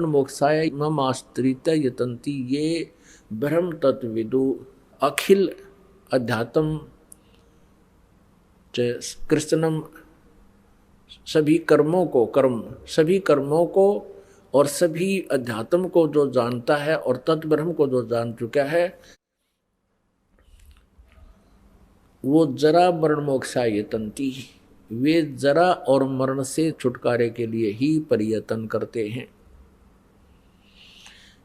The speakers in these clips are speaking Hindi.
मोक्षाय ममाश्रित यतन्ति ये ब्रह्म तत्विदु अखिल अध्यात्म कृष्णम। सभी कर्मों को और सभी अध्यात्म को जो जानता है और तत्ब्रह्म को जो जान चुका है वो जरा मरण मोक्षाय यतन्ति, वे जरा और मरण से छुटकारे के लिए ही प्रयत्न करते हैं।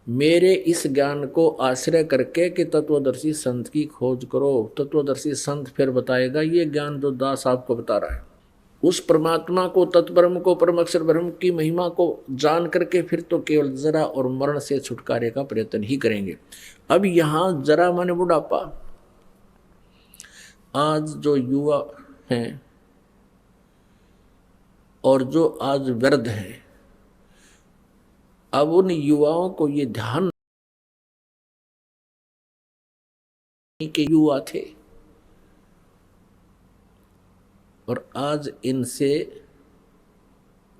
मेरे इस ज्ञान को आश्रय करके कि तत्वदर्शी संत की खोज करो। तत्वदर्शी संत फिर बताएगा ये ज्ञान जो दास आपको बता रहा है, उस परमात्मा को, तत्ब्रह्म को, परम अक्षर ब्रह्म की महिमा को जान करके फिर तो केवल जरा और मरण से छुटकारे का प्रयत्न ही करेंगे। अब यहां जरा माने बुढ़ापा। आज जो युवा हैं और जो आज वृद्ध हैं, अब उन युवाओं को ये ध्यान के युवा थे और आज इनसे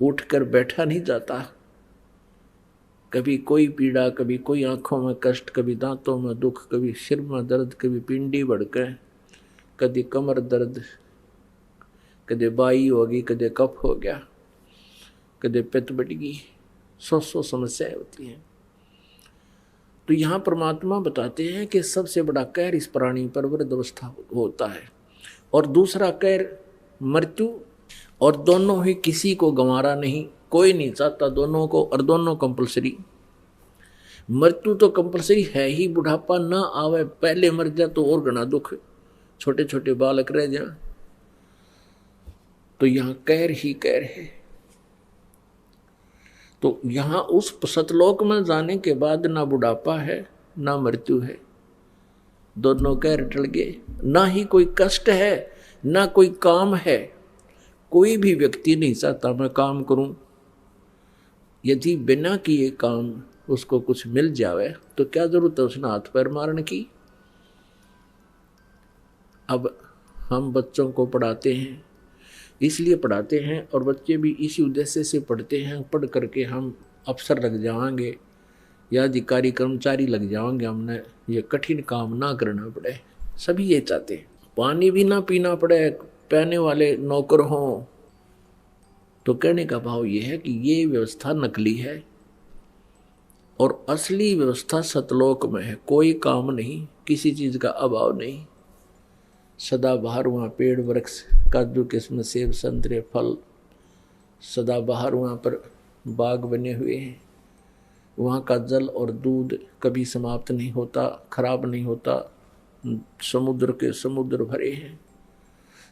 उठकर बैठा नहीं जाता। कभी कोई पीड़ा, कभी कोई आंखों में कष्ट, कभी दांतों में दुख, कभी सिर में दर्द, कभी पिंडी भड़के, कभी कमर दर्द, कभी बाई होगी, कभी कफ हो गया, कभी पित्त बढ़ गई, सौ समस्याएं होती हैं। तो यहाँ परमात्मा बताते हैं कि सबसे बड़ा कहर इस प्राणी पर वृद्धावस्था होता है और दूसरा कहर मृत्यु। और दोनों ही किसी को गंवारा नहीं, कोई नहीं चाहता दोनों को, और दोनों कंपलसरी। मृत्यु तो कंपलसरी है ही, बुढ़ापा ना आवे पहले मर जा तो और घना दुख, छोटे छोटे बालक रह जाए। तो यहाँ कहर ही कहर है। तो यहाँ उस सतलोक में जाने के बाद ना बुढ़ापा है ना मृत्यु है, दोनों कहर टल गए। ना ही कोई कष्ट है ना कोई काम है। कोई भी व्यक्ति नहीं चाहता मैं काम करूं। यदि बिना किए काम उसको कुछ मिल जावे तो क्या जरूरत है उसने हाथ पैर मारने की। अब हम बच्चों को पढ़ाते हैं, इसलिए पढ़ाते हैं और बच्चे भी इसी उद्देश्य से पढ़ते हैं, पढ़ करके हम अफसर लग जाएंगे या अधिकारी कर्मचारी लग जाएंगे, हमने ये कठिन काम ना करना पड़े। सभी ये चाहते हैं, पानी भी ना पीना पड़े, पहने वाले नौकर हों। तो कहने का भाव ये है कि ये व्यवस्था नकली है और असली व्यवस्था सतलोक में है। कोई काम नहीं, किसी चीज का अभाव नहीं, सदा बाहर वहाँ पेड़ वृक्ष, काजू किस्म, सेब संतरे फल, सदा बाहर वहाँ पर बाग बने हुए हैं। वहाँ का जल और दूध कभी समाप्त नहीं होता, खराब नहीं होता। समुद्र के समुद्र भरे हैं।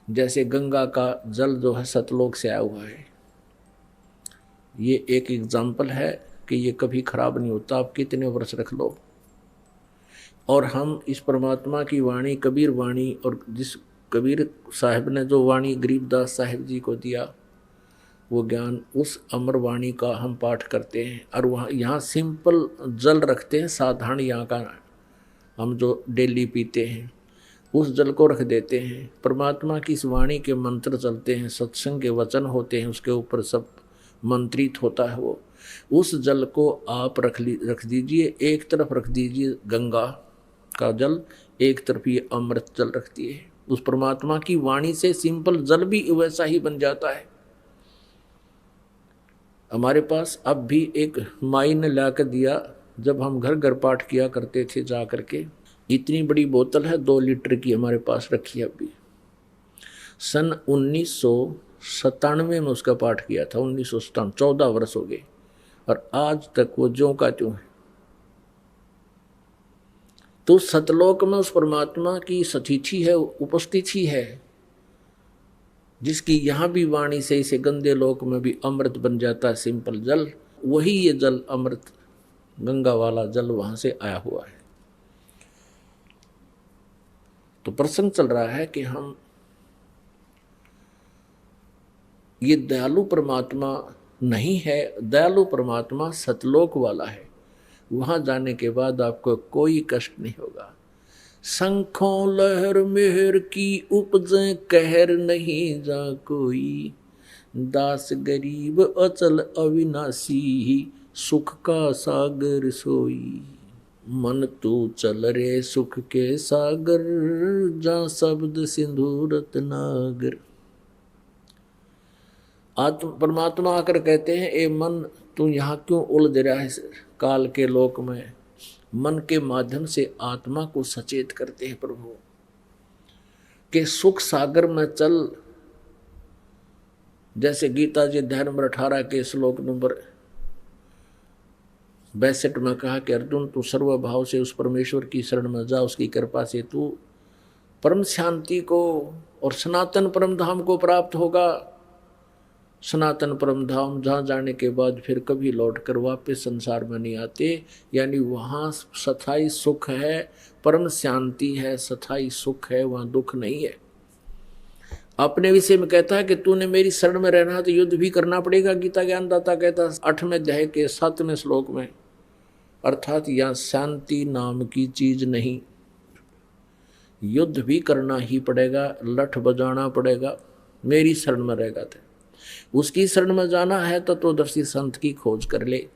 जैसे गंगा का जल जो है सतलोक से आया हुआ है, ये एक एग्जाम्पल है कि ये कभी खराब नहीं होता, आप कितने वर्ष रख लो। और हम इस परमात्मा की वाणी, कबीर वाणी, और जिस कबीर साहिब ने जो वाणी गरीबदास साहिब जी को दिया, वो ज्ञान, उस अमर वाणी का हम पाठ करते हैं। और वहाँ यहाँ सिंपल जल रखते हैं, साधारण यहाँ का हम जो डेली पीते हैं उस जल को रख देते हैं। परमात्मा की इस वाणी के मंत्र चलते हैं, सत्संग के वचन होते हैं, उसके ऊपर सब मंत्रित होता है। वो उस जल को आप रख दीजिए, एक तरफ रख दीजिए गंगा का जल, एक तरफ ये अमृत जल रखती है। उस परमात्मा की वाणी से सिंपल जल भी वैसा ही बन जाता है। हमारे पास अब भी एक माई ने लाकर दिया, जब हम घर घर पाठ किया करते थे जा करके, इतनी बड़ी बोतल है 2 लीटर की हमारे पास रखी है अभी। सन 1997 में उसका पाठ किया था, 1997, 14 वर्ष हो गए और आज तक वो ज्यों का त्यों है। तो सतलोक में उस परमात्मा की सतिथि है, उपस्थिति है, जिसकी यहाँ भी वाणी से इसे गंदे लोक में भी अमृत बन जाता है सिंपल जल। वही ये जल अमृत गंगा वाला जल वहां से आया हुआ है। तो प्रसंग चल रहा है कि हम ये दयालु परमात्मा नहीं है, दयालु परमात्मा सतलोक वाला है। वहां जाने के बाद आपको कोई कष्ट नहीं होगा। शंखों लहर मेहर की उपजे, कहर नहीं जा कोई, दास गरीब अचल अविनाशी, सुख का सागर सोई। मन तू चल रे सुख के सागर, जहाँ शब्द सिंधु रत्नागर। आत्म परमात्मा आकर कहते हैं, ए मन तू यहाँ क्यों उलझ रहा है काल के लोक में। मन के माध्यम से आत्मा को सचेत करते हैं प्रभु कि सुख सागर में चल। जैसे गीता जी अध्याय नंबर 18 के श्लोक नंबर 62 में कहा कि अर्जुन तू सर्वभाव से उस परमेश्वर की शरण में जा, उसकी कृपा से तू परम शांति को और सनातन परम धाम को प्राप्त होगा। सनातन परम धाम जहाँ जाने के बाद फिर कभी लौट कर वापस संसार में नहीं आते, यानी वहाँ स्थायी सुख है, परम शांति है, स्थायी सुख है, वहाँ दुख नहीं है। अपने विषय में कहता है कि तूने मेरी शरण में रहना है तो युद्ध भी करना पड़ेगा। गीता ज्ञानदाता कहता है 8वें अध्याय के 7वें श्लोक में, अर्थात यहाँ शांति नाम की चीज नहीं, युद्ध भी करना ही पड़ेगा, लठ बजाना पड़ेगा। मेरी शरण में रहेगा तो उसकी शरण में जाना है तो तत्वदर्शी संत की खोज कर ले,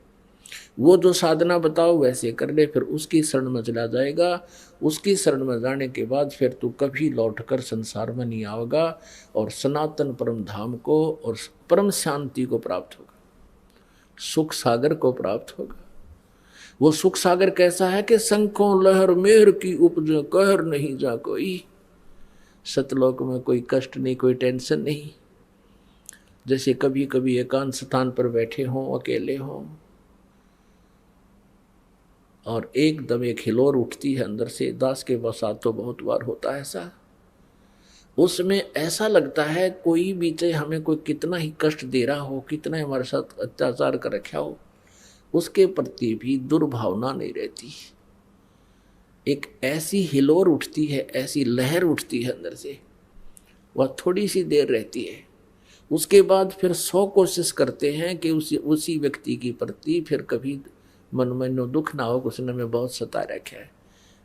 वो जो साधना बताओ वैसे कर ले, फिर उसकी शरण में चला जाएगा। उसकी शरण में जाने के बाद फिर तू कभी लौटकर संसार में नहीं आएगा और सनातन परम धाम को और परम शांति को प्राप्त होगा, सुख सागर को प्राप्त होगा। वो सुख सागर कैसा है कि शंखों लहर मेहर की उपज, कहर नहीं जा कोई। सतलोक में कोई कष्ट नहीं, कोई टेंशन नहीं। जैसे कभी कभी एकांत स्थान पर बैठे हों, अकेले हों, और एकदम एक हिलोर उठती है अंदर से। दास के साथ तो बहुत बार होता है ऐसा। उसमें ऐसा लगता है कोई भी चाहे हमें कोई कितना ही कष्ट दे रहा हो, कितना ही हमारे साथ अत्याचार कर रखा हो, उसके प्रति भी दुर्भावना नहीं रहती। एक ऐसी हिलोर उठती है, ऐसी लहर उठती है अंदर से, वह थोड़ी सी देर रहती है। उसके बाद फिर 100 कोशिश करते हैं कि उसी व्यक्ति की प्रति फिर कभी मन में दुख ना हो। उसने हमें बहुत सता रखा है,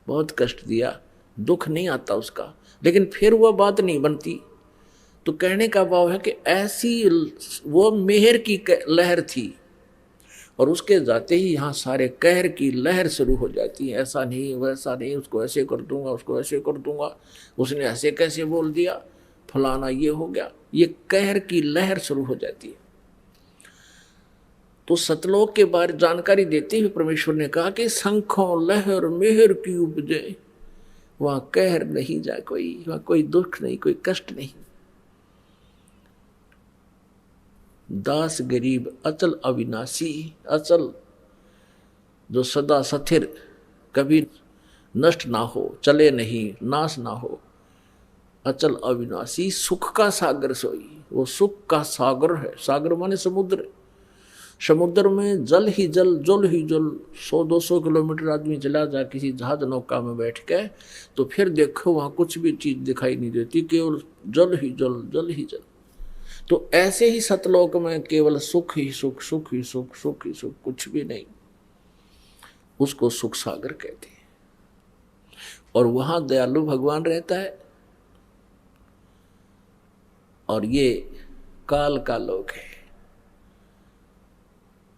बहुत कष्ट दिया, दुख नहीं आता उसका, लेकिन फिर वह बात नहीं बनती। तो कहने का भाव है कि ऐसी वो मेहर की लहर थी और उसके जाते ही यहाँ सारे कहर की लहर शुरू हो जाती है। ऐसा नहीं, वैसा नहीं, उसको ऐसे कर दूंगा, उसको ऐसे कर दूंगा, उसने ऐसे कैसे बोल दिया, फलाना ये हो गया, ये कहर की लहर शुरू हो जाती है। तो सतलोक के बारे जानकारी देते हुए परमेश्वर ने कहा कि शंखों लहर मेहर की उपजे, वहां कहर नहीं जा कोई, वहां कोई दुख नहीं, कोई कष्ट नहीं। दास गरीब अचल अविनाशी, अचल जो सदा स्थिर, कभी नष्ट ना हो, चले नहीं, नाश ना हो, अचल अविनाशी, सुख का सागर सोई। वो सुख का सागर है। सागर माने समुद्र। समुद्र में जल ही जल, जल ही जल। 100-200 किलोमीटर आदमी चला जा किसी जहाज नौका में बैठ के, तो फिर देखो वहां कुछ भी चीज दिखाई नहीं देती, केवल जल ही जल, जल ही जल। तो ऐसे ही सतलोक में केवल सुख ही सुख, सुख ही सुख, सुख ही सुख, कुछ भी नहीं। उसको सुख सागर कहते हैं। और वहां दयालु भगवान रहता है। और ये काल का लोक है।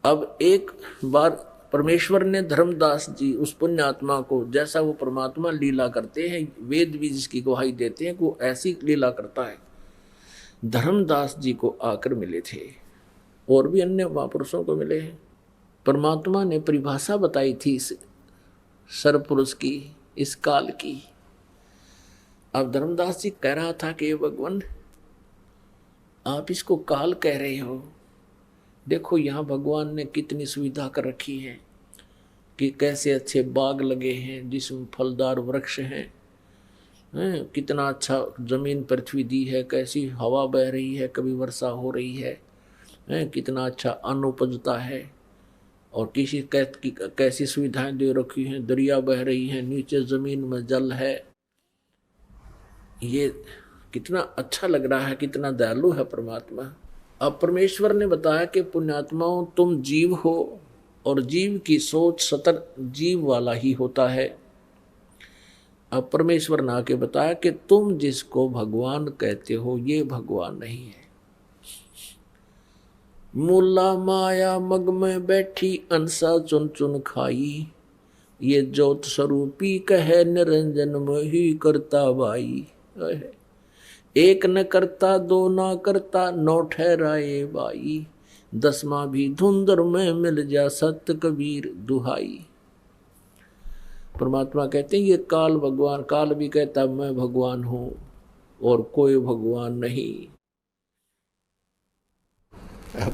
अब एक बार परमेश्वर ने धर्मदास जी उस पुण्यात्मा को, जैसा वो परमात्मा लीला करते हैं, वेद भी जिसकी गवाही देते हैं कि वो ऐसी लीला करता है, धर्मदास जी को आकर मिले थे। और भी अन्य महापुरुषों को मिले हैं। परमात्मा ने परिभाषा बताई थी इस सर्वपुरुष की, इस काल की। अब धर्मदास जी कह रहा था कि भगवान आप इसको काल कह रहे हो, देखो यहाँ भगवान ने कितनी सुविधा कर रखी है कि कैसे अच्छे बाग लगे हैं जिसमें फलदार वृक्ष हैं, कितना अच्छा जमीन पृथ्वी दी है, कैसी हवा बह रही है, कभी वर्षा हो रही है, कितना अच्छा अन्न उपजता है, और किसी कैसी सुविधाएं दे रखी हैं, दरिया बह रही है, नीचे जमीन में जल है। ये कितना अच्छा लग रहा है, कितना दयालु है परमात्मा। अब परमेश्वर ने बताया कि पुण्यात्माओं तुम जीव हो और जीव की सोच सतर जीव वाला ही होता है। अब परमेश्वर ने आके बताया कि तुम जिसको भगवान कहते हो ये भगवान नहीं है। मूला माया मग में बैठी अंसा चुन चुन खाई, ये ज्योत स्वरूपी कहे निरंजन मोही करता बाई। एक न करता दो न करता नौ ठहराए बाई, दसवां भी धुंधर में मिल जा सत्य कबीर दुहाई। परमात्मा कहते हैं ये काल भगवान, काल भी कहता मैं भगवान हूं और कोई भगवान नहीं।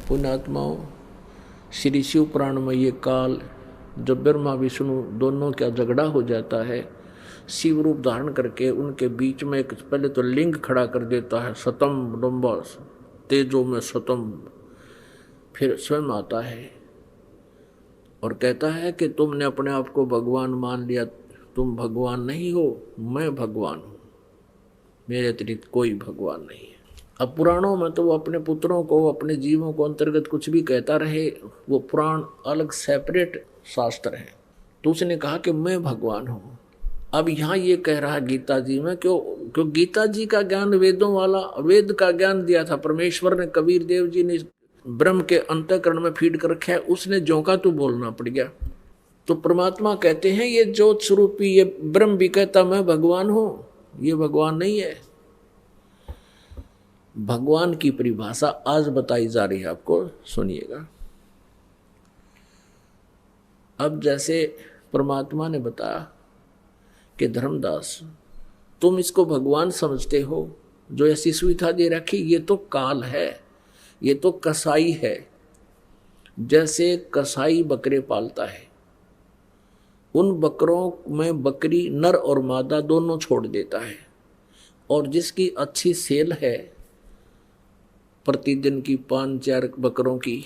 पुण्यात्माओं, श्री शिव पुराण में ये काल जब ब्रह्मा विष्णु दोनों का झगड़ा हो जाता है, शिव रूप धारण करके उनके बीच में एक पहले तो लिंग खड़ा कर देता है, सतम लंबा तेजो में सतम, फिर स्वयं आता है और कहता है कि तुमने अपने आप को भगवान मान लिया, तुम भगवान नहीं हो, मैं भगवान हूँ, मेरे अतिरिक्त कोई भगवान नहीं है। अब पुराणों में तो वो अपने पुत्रों को, अपने जीवों को अंतर्गत कुछ भी कहता रहे, वो पुराण अलग सेपरेट शास्त्र है। तो उसने कहा कि मैं भगवान हूँ। अब यहाँ ये कह रहा है गीता जी में, क्यों गीता जी का ज्ञान वेदों वाला, वेद का ज्ञान दिया था परमेश्वर ने, कबीर देव जी ने ब्रह्म के अंतःकरण में फीड कर रखा है, उसने जोंका तो बोलना पड़ गया। तो परमात्मा कहते हैं ये ज्योत स्वरूपी ये ब्रह्म भी कहता मैं भगवान हूं, ये भगवान नहीं है। भगवान की परिभाषा आज बताई जा रही है, आपको सुनिएगा। अब जैसे परमात्मा ने बताया कि धर्मदास तुम इसको भगवान समझते हो, जो ऐसी सुविधा दे रखी, ये तो काल है, ये तो कसाई है। जैसे कसाई बकरे पालता है, उन बकरों में बकरी नर और मादा दोनों छोड़ देता है, और जिसकी अच्छी सेल है प्रतिदिन की 5-4 बकरों की,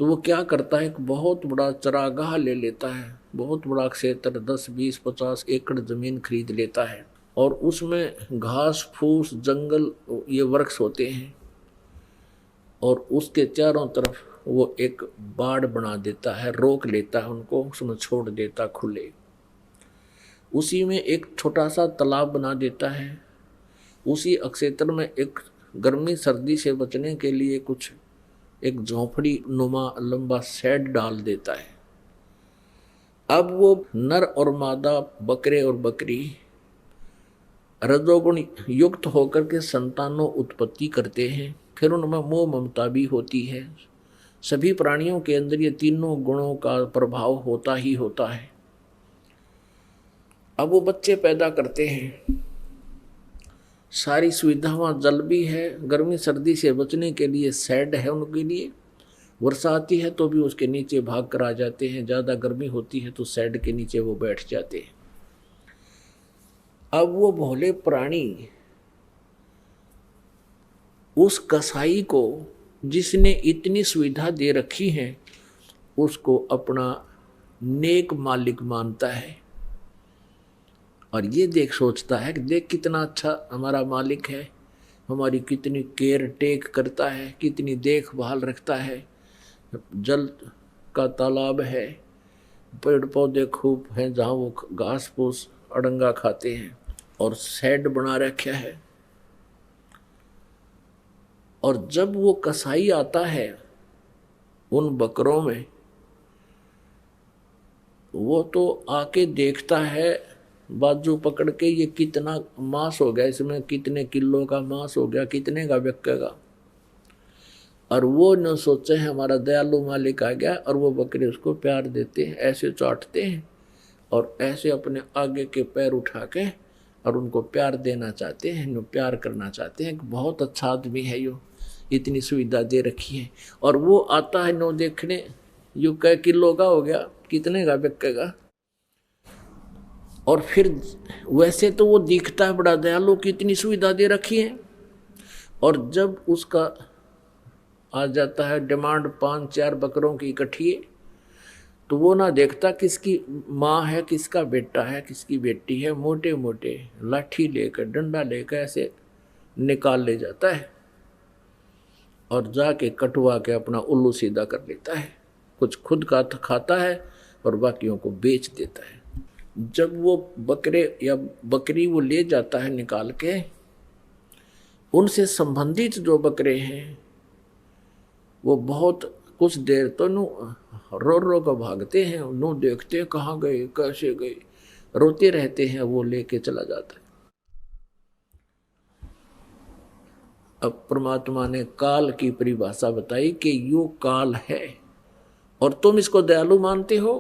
तो वो क्या करता है, एक बहुत बड़ा चरागाह ले लेता है, बहुत बड़ा क्षेत्र 10, 20, 50 एकड़ जमीन खरीद लेता है, और उसमें घास फूस जंगल ये वृक्ष होते हैं, और उसके चारों तरफ वो एक बाड़ बना देता है, रोक लेता है उनको, उसमें छोड़ देता खुले। उसी में एक छोटा सा तालाब बना देता है, उसी क्षेत्र में एक गर्मी सर्दी से बचने के लिए कुछ एक झोंपड़ी नुमा लंबा शेड डाल देता है। अब वो नर और मादा बकरे और बकरी रजोगुण युक्त होकर के संतानों उत्पत्ति करते हैं, फिर उनमें मोह ममता भी होती है। सभी प्राणियों के अंदर ये तीनों गुणों का प्रभाव होता ही होता है। अब वो बच्चे पैदा करते हैं, सारी सुविधा वहाँ जल भी है, गर्मी सर्दी से बचने के लिए शेड है उनके लिए, वर्षा आती है तो भी उसके नीचे भाग कर आ जाते हैं, ज़्यादा गर्मी होती है तो शेड के नीचे वो बैठ जाते हैं। अब वो भोले प्राणी उस कसाई को जिसने इतनी सुविधा दे रखी है, उसको अपना नेक मालिक मानता है, और ये देख सोचता है कि देख कितना अच्छा हमारा मालिक है, हमारी कितनी केयर टेक करता है, कितनी देखभाल रखता है, जल का तालाब है, पेड़ पौधे खूब हैं जहाँ वो घास फूस अड़ंगा खाते हैं, और शेड बना रखा है। और जब वो कसाई आता है उन बकरों में, वो तो आके देखता है बाजू पकड़ के, ये कितना मांस हो गया, इसमें कितने किलो का मांस हो गया, कितने का बिकेगा। और वो न सोचे हैं हमारा दयालु मालिक आ गया, और वो बकरे उसको प्यार देते हैं, ऐसे चाटते हैं और ऐसे अपने आगे के पैर उठा के और उनको प्यार देना चाहते हैं, नो प्यार करना चाहते हैं कि बहुत अच्छा आदमी है, यो इतनी सुविधा दे रखी है। और वो आता है नो देखने, यो कै किलो का हो गया, कितने का बिकेगा। और फिर वैसे तो वो दिखता है बड़ा दयालु की इतनी सुविधा दे रखी है, और जब उसका आ जाता है डिमांड 5-4 बकरों की इकट्ठी, तो वो ना देखता किसकी माँ है, किसका बेटा है, किसकी बेटी है, मोटे मोटे लाठी लेकर डंडा लेकर ऐसे निकाल ले जाता है और जाके कटवा के अपना उल्लू सीधा कर लेता है। कुछ खुद का खाता है और बाकियों को बेच देता है। जब वो बकरे या बकरी वो ले जाता है निकाल के, उनसे संबंधित जो बकरे हैं वो बहुत कुछ देर तो नो रो रो कर भागते हैं, नो देखते हैं कहाँ गए कैसे गए, रोते रहते हैं, वो लेके चला जाता है। अब परमात्मा ने काल की परिभाषा बताई कि यो काल है और तुम इसको दयालु मानते हो।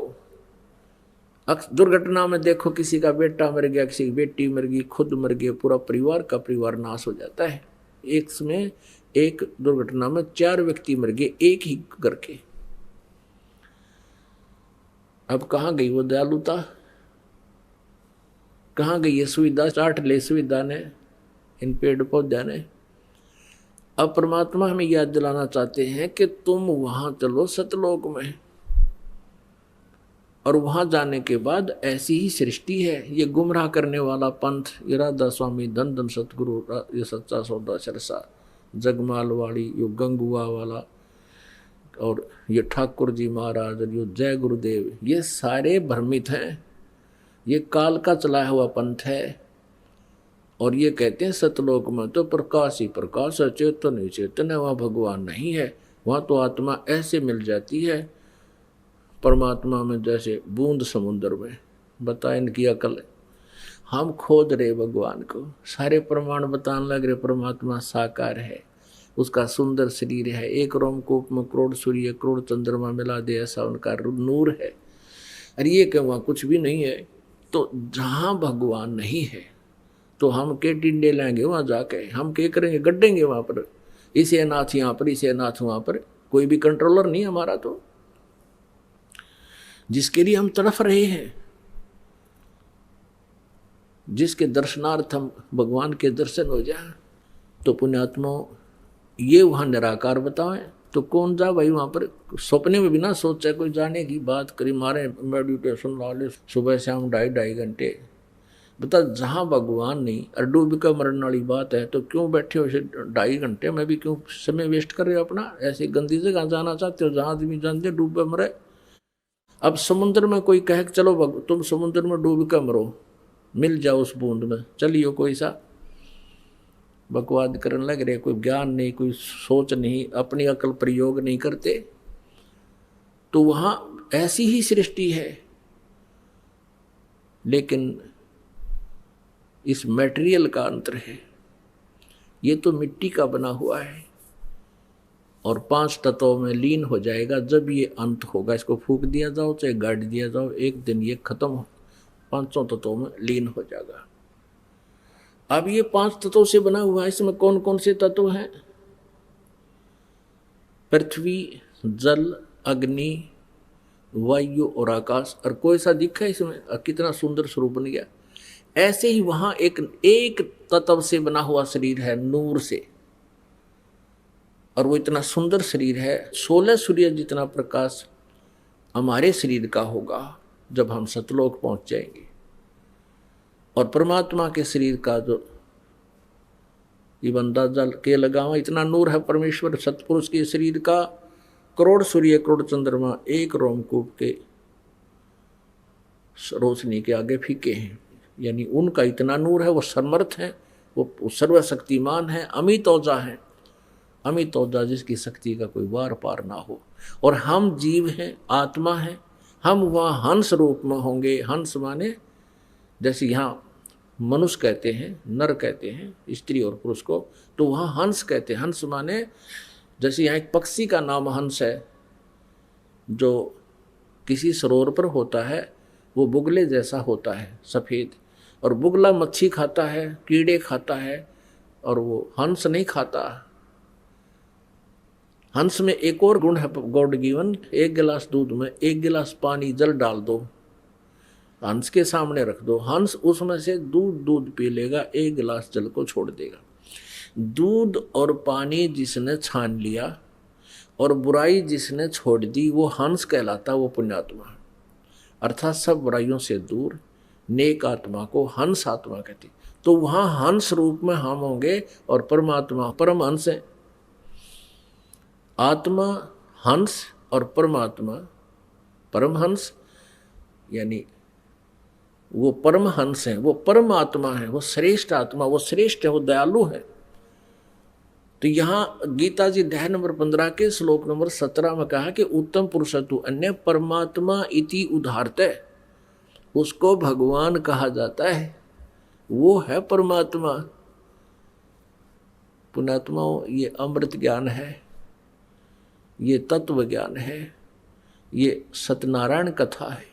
दुर्घटना में देखो, किसी का बेटा मर गया, किसी की बेटी मर गई, खुद मर गए, पूरा परिवार का परिवार नाश हो जाता है। एक दुर्घटना में 4 व्यक्ति मर गए, एक ही घर के। अब कहाँ गई वो दयालुता, कहाँ गई ये सुविधा, चाट ले सुविधा ने, इन पेड़ पौधे ने। अब परमात्मा हमें याद दिलाना चाहते हैं कि तुम वहां चलो सतलोक में, और वहां जाने के बाद ऐसी ही सृष्टि है। ये गुमराह करने वाला पंथ, ये राधा स्वामी धन धन सतगुरु, ये सच्चा सौदा सरसा, जगमाल वाली, यो गंगुआ वाला, और ये ठाकुर जी महाराज, यो जय गुरुदेव, ये सारे भ्रमित हैं। ये काल का चलाया हुआ पंथ है। और ये कहते हैं सतलोक में तो प्रकाश ही प्रकाश है, चेतन ही चेतन है, वहाँ भगवान नहीं है। वहाँ तो आत्मा ऐसे मिल जाती है परमात्मा में जैसे बूंद समुद्र में। बता इनकी अकल है। हम खोद रहे भगवान को, सारे प्रमाण बताने लग रहे परमात्मा साकार है, उसका सुंदर शरीर है, एक रोमकूप में करोड़ सूर्य करोड़ चंद्रमा मिला दे ऐसा उनका नूर है। अरे ये क्या वहाँ कुछ भी नहीं है। तो जहाँ भगवान नहीं है तो हम के टिंडे लेंगे वहाँ जाके, हम क्या करेंगे, गड्ढेंगे वहाँ पर, इसे अनाथ यहाँ पर, इसे अनाथ वहाँ पर। कोई भी कंट्रोलर नहीं हमारा। तो जिसके लिए हम तड़फ रहे हैं, जिसके दर्शनार्थ हम भगवान के दर्शन हो जाए, तो पुण्यात्मा ये वहाँ निराकार बताएं तो कौन जा भाई वहाँ पर। सपने में भी ना सोचा कोई जाने की बात करी, मारे मेडिटेशन वाले सुबह शाम 2.5 घंटे। बता जहाँ भगवान नहीं और डूब का मरने वाली बात है तो क्यों बैठे हो 2.5 घंटे में भी, क्यों समय वेस्ट कर रहे हो अपना। ऐसी गंदी जगह जाना चाहते हो जहाँ आदमी जानते डूब के मरे। अब समुद्र में कोई कहे चलो तुम समुद्र में डूब कर मरो, मिल जाओ उस बूंद में, चलियो कोई सा बकवाद करने लग रहे। कोई ज्ञान नहीं, कोई सोच नहीं, अपनी अकल प्रयोग नहीं करते। तो वहाँ ऐसी ही सृष्टि है। लेकिन इस मटेरियल का अंतर है। ये तो मिट्टी का बना हुआ है और 5 तत्वों में लीन हो जाएगा जब ये अंत होगा। इसको फूंक दिया जाओ चाहे गाड़ दिया जाओ, एक दिन ये खत्म हो 5 तत्वों में लीन हो जाएगा। अब ये 5 तत्वों से बना हुआ है। इसमें कौन कौन से तत्व हैं? पृथ्वी, जल, अग्नि, वायु और आकाश। और कोई सा दिखा है इसमें? कितना सुंदर स्वरूप बन गया। ऐसे ही वहां एक तत्व से बना हुआ शरीर है, नूर से, और वो इतना सुंदर शरीर है। 16 सूर्य जितना प्रकाश हमारे शरीर का होगा जब हम सतलोक पहुंच जाएंगे। और परमात्मा के शरीर का जो ये बंदा जल के लगावा, इतना नूर है परमेश्वर सतपुरुष के शरीर का। करोड़ सूर्य करोड़ चंद्रमा एक रोमकूप के रोशनी के आगे फीके हैं। यानी उनका इतना नूर है, वो समर्थ है, वो सर्वशक्तिमान है, अमित औजा है। अमित औजा जिसकी शक्ति का कोई वार पार ना हो। और हम जीव हैं, आत्मा है, हम वहाँ हंस रूप में होंगे। हंस माने जैसे यहाँ मनुष्य कहते हैं, नर कहते हैं स्त्री और पुरुष को, तो वहाँ हंस कहते हैं। हंस माने जैसे यहाँ एक पक्षी का नाम हंस है जो किसी सरोवर पर होता है, वो बुगले जैसा होता है सफ़ेद, और बुगला मच्छी खाता है, कीड़े खाता है, और वो हंस नहीं खाता। हंस में एक और गुण है गॉड गिवन, 1 गिलास दूध में 1 गिलास पानी जल डाल दो, हंस के सामने रख दो, हंस उसमें से दूध पी लेगा, 1 गिलास जल को छोड़ देगा। दूध और पानी जिसने छान लिया और बुराई जिसने छोड़ दी, वो हंस कहलाता, वो पुण्यात्मा। अर्थात सब बुराइयों से दूर नेक आत्मा को हंस आत्मा कहती। तो वहाँ हंस रूप में हम होंगे और परमात्मा परम हंस है। आत्मा हंस और परमात्मा परमहंस, यानी वो परमहंस है, वो परम आत्मा है, वो श्रेष्ठ आत्मा, वो श्रेष्ठ है, वो दयालु है। तो यहाँ गीता जी अध्याय नंबर 15 के श्लोक नंबर 17 में कहा कि उत्तम पुरुषत्व अन्य परमात्मा इति उदाहरते, उसको भगवान कहा जाता है, वो है परमात्मा। पुण्यात्माओं, ये अमृत ज्ञान है, ये तत्व ज्ञान है, ये सत्यनारायण कथा है।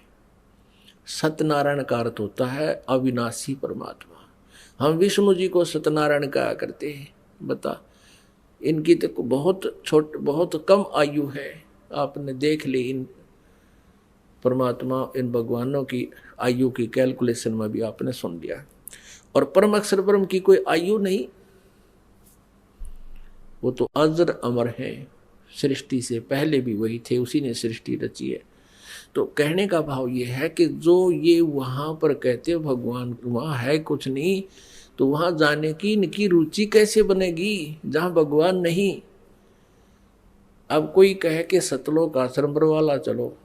सत्यनारायण का अर्थ होता है अविनाशी परमात्मा। हम विष्णु जी को सत्यनारायण कहा करते हैं। बता, इनकी तो बहुत कम आयु है। आपने देख ली इन परमात्मा, इन भगवानों की आयु की कैलकुलेशन में भी आपने सुन लिया। और परम अक्षर ब्रह्म की कोई आयु नहीं, वो तो अजर अमर है, सृष्टि से पहले भी वही थे, उसी ने सृष्टि रची है। तो कहने का भाव ये है कि जो ये वहां पर कहते भगवान वहां है कुछ नहीं, तो वहां जाने की इनकी रुचि कैसे बनेगी जहां भगवान नहीं। अब कोई कहे कि सतलोक आश्रम वाला चलो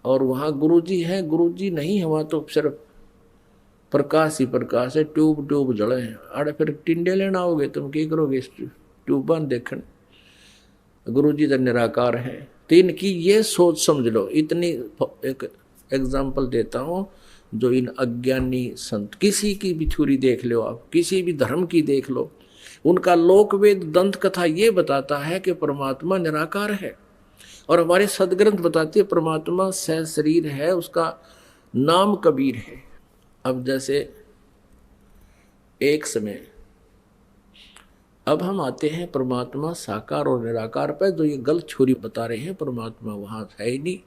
और वहां गुरुजी हैं, गुरुजी नहीं है, वहां तो सिर्फ प्रकाश ही प्रकाश है, ट्यूब जले हैं। अरे फिर टिंडे लेना होगे, तुम क्या करोगे इस ट्यूबा देखने, गुरुजी तो निराकार है। तो इनकी ये सोच समझ लो। इतनी एक एग्जाम्पल देता हूं, जो इन अज्ञानी संत, किसी की भी थ्योरी देख लो आप, किसी भी धर्म की देख लो, उनका लोकवेद दंत कथा ये बताता है कि परमात्मा निराकार है। और हमारे सदग्रंथ बताते हैं परमात्मा सह शरीर है, उसका नाम कबीर है। अब जैसे एक समय, अब हम आते हैं परमात्मा साकार और निराकार पर, जो ये गलत छोरी बता रहे हैं परमात्मा वहां है ही नहीं,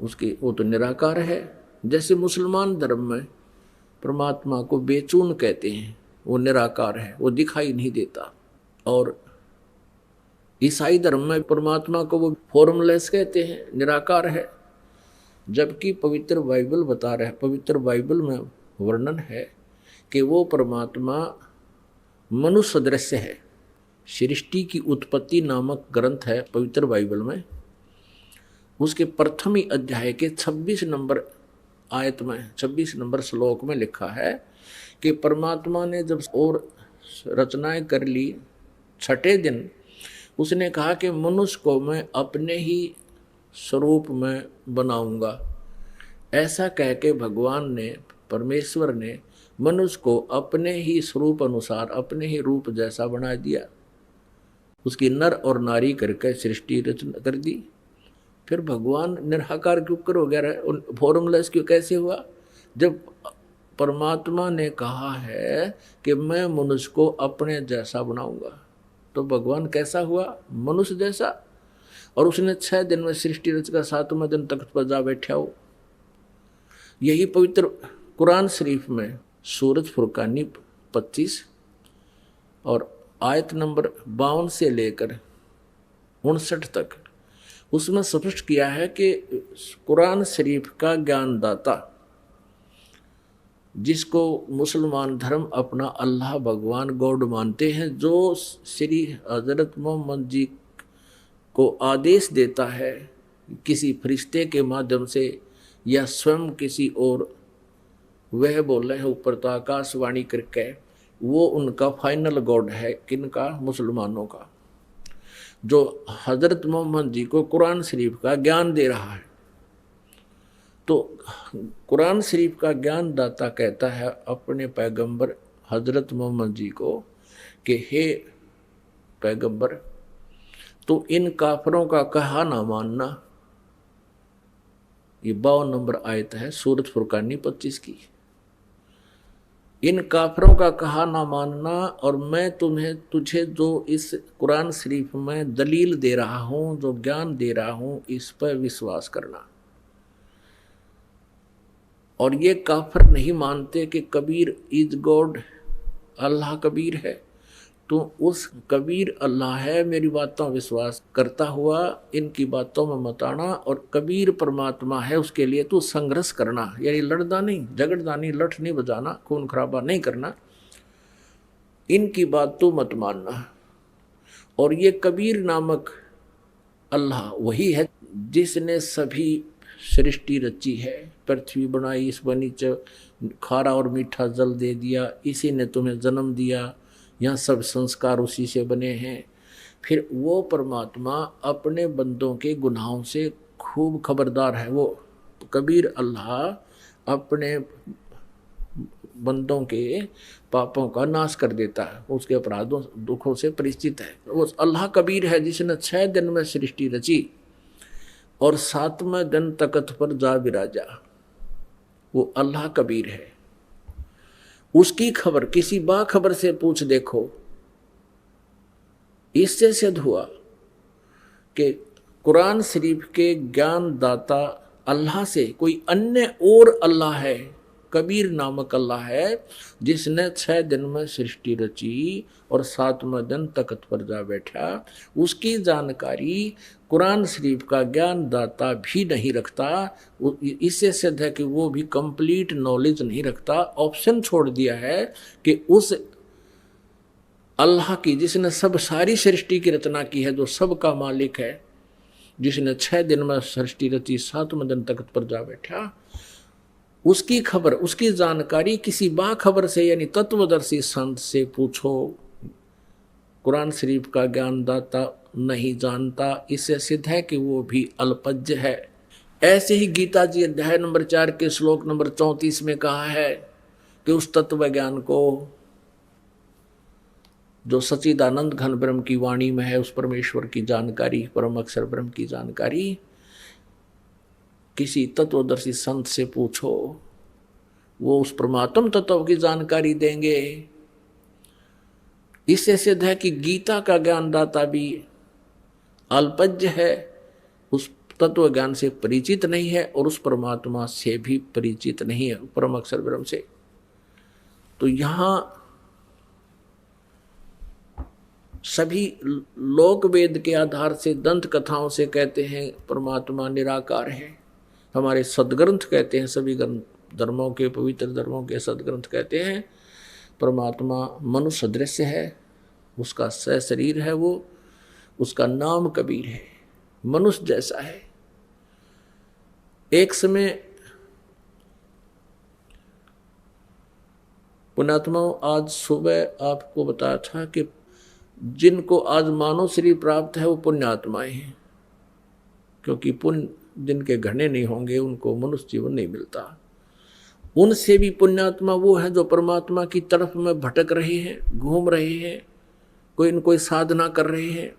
उसके वो तो निराकार है। जैसे मुसलमान धर्म में परमात्मा को बेचून कहते हैं, वो निराकार है, वो दिखाई नहीं देता। और ईसाई धर्म में परमात्मा को वो फॉर्मलेस कहते हैं, निराकार है। जबकि पवित्र बाइबल बता रहा है, पवित्र बाइबल में वर्णन है कि वो परमात्मा मनुष्य दृश्य है। सृष्टि की उत्पत्ति नामक ग्रंथ है पवित्र बाइबल में, उसके प्रथम ही अध्याय के 26 नंबर आयत में, 26 नंबर श्लोक में लिखा है कि परमात्मा ने जब और रचनाएं कर ली, छठे दिन उसने कहा कि मनुष्य को मैं अपने ही स्वरूप में बनाऊंगा। ऐसा कह के भगवान ने, परमेश्वर ने मनुष्य को अपने ही स्वरूप अनुसार, अपने ही रूप जैसा बना दिया, उसकी नर और नारी करके सृष्टि रचना कर दी। फिर भगवान निराकार क्यों करो गया, फॉर्मलेस क्यों कैसे हुआ? जब परमात्मा ने कहा है कि मैं मनुष्य को अपने जैसा बनाऊंगा, तो भगवान कैसा हुआ? मनुष्य जैसा। और उसने 6 दिन में सृष्टि रचकर 7वें दिन तख्त पर जा बैठा हो। यही पवित्र कुरान शरीफ में सूरत फुरकानी 25 और आयत नंबर 52 से लेकर 59 तक, उसमें स्पष्ट किया है कि कुरान शरीफ का ज्ञानदाता, जिसको मुसलमान धर्म अपना अल्लाह भगवान गॉड मानते हैं, जो श्री हजरत मोहम्मद जी को आदेश देता है किसी फरिश्ते के माध्यम से या स्वयं किसी और, वह बोल रहे हैं ऊपर तो आकाशवाणी करके, वो उनका फाइनल गॉड है। किनका? मुसलमानों का, जो हजरत मोहम्मद जी को कुरान शरीफ का ज्ञान दे रहा है। तो कुरान शरीफ का ज्ञान दाता कहता है अपने पैगंबर हजरत मोहम्मद जी को कि हे पैगंबर, तो इन काफरों का कहा ना मानना। ये 52 नंबर आयत है सूरत फुरकानी 25 की। इन काफरों का कहा ना मानना, और मैं तुझे जो इस कुरान शरीफ में दलील दे रहा हूं, जो ज्ञान दे रहा हूं, इस पर विश्वास करना। और ये काफर नहीं मानते कि कबीर इज गॉड, अल्लाह कबीर है, तो उस कबीर अल्लाह है मेरी बातों विश्वास करता हुआ इनकी बातों में मत आना। और कबीर परमात्मा है, उसके लिए तू संघर्ष करना, यानी लड़ना नहीं, झगड़ना नहीं, लठ नहीं बजाना, खून खराबा नहीं करना, इनकी बात तू मत मानना। और ये कबीर नामक अल्लाह वही है जिसने सभी सृष्टि रची है, पृथ्वी बनाई, इस नीचे खारा और मीठा जल दे दिया, इसी ने तुम्हें जन्म दिया, यहाँ सब संस्कार उसी से बने हैं। फिर वो परमात्मा अपने बंदों के गुनाहों से खूब खबरदार है। वो कबीर अल्लाह अपने बंदों के पापों का नाश कर देता है, उसके अपराधों दुखों से परिचित है। वो अल्लाह कबीर है जिसने 6 दिन में सृष्टि रची और 7वें दिन तख्त पर जा विराजा। वो अल्लाह कबीर है। उसकी खबर किसी बाखबर से पूछ देखो। इससे सिद्ध हुआ कि कुरान शरीफ के ज्ञान दाता अल्लाह से कोई अन्य और अल्लाह है, कबीर नामक अल्लाह है, जिसने 6 दिन में सृष्टि रची और 7वें दिन तख्त पर जा बैठा। उसकी जानकारी कुरान शरीफ का ज्ञान दाता भी नहीं रखता। इससे सिद्ध है कि वो भी कंप्लीट नॉलेज नहीं रखता। ऑप्शन छोड़ दिया है कि उस अल्लाह की जिसने सब सारी सृष्टि की रचना की है, जो सबका मालिक है, जिसने 6 दिन में सृष्टि रची 7वें दिन तख्त पर जा बैठा, उसकी खबर उसकी जानकारी किसी बाखबर से यानी तत्वदर्शी संत से पूछो। कुरान शरीफ का ज्ञानदाता नहीं जानता। इससे सिद्ध है कि वो भी अल्पज्ञ है। ऐसे ही गीता जी अध्याय नंबर 4 के श्लोक नंबर 34 में कहा है कि उस तत्व ज्ञान को जो सच्चिदानंद घन ब्रह्म की वाणी में है, उस परमेश्वर की जानकारी, परम अक्षर ब्रह्म की जानकारी किसी तत्वदर्शी संत से पूछो, वो उस परमात्म तत्व की जानकारी देंगे। इससे सिद्ध है कि गीता का ज्ञानदाता भी अल्पज्ञ है, उस तत्व ज्ञान से परिचित नहीं है और उस परमात्मा से भी परिचित नहीं है, परम अक्षर ब्रह्म से। तो यहाँ सभी लोक वेद के आधार से, दंत कथाओं से कहते हैं परमात्मा निराकार है। हमारे सदग्रंथ कहते हैं, सभी धर्मों के पवित्र धर्मों के सदग्रंथ कहते हैं परमात्मा मनुष्य सदृश है, उसका शरीर है, वो उसका नाम कबीर है, मनुष्य जैसा है। एक समय पुण्यात्मा आज सुबह आपको बताया था कि जिनको आज मानव शरीर प्राप्त है वो पुण्यात्माएं हैं, क्योंकि पुण्य जिनके घने नहीं होंगे उनको मनुष्य जीवन नहीं मिलता। उनसे भी पुण्यात्मा वो है जो परमात्मा की तरफ में भटक रहे हैं, घूम रहे हैं, कोई न कोई साधना कर रहे हैं,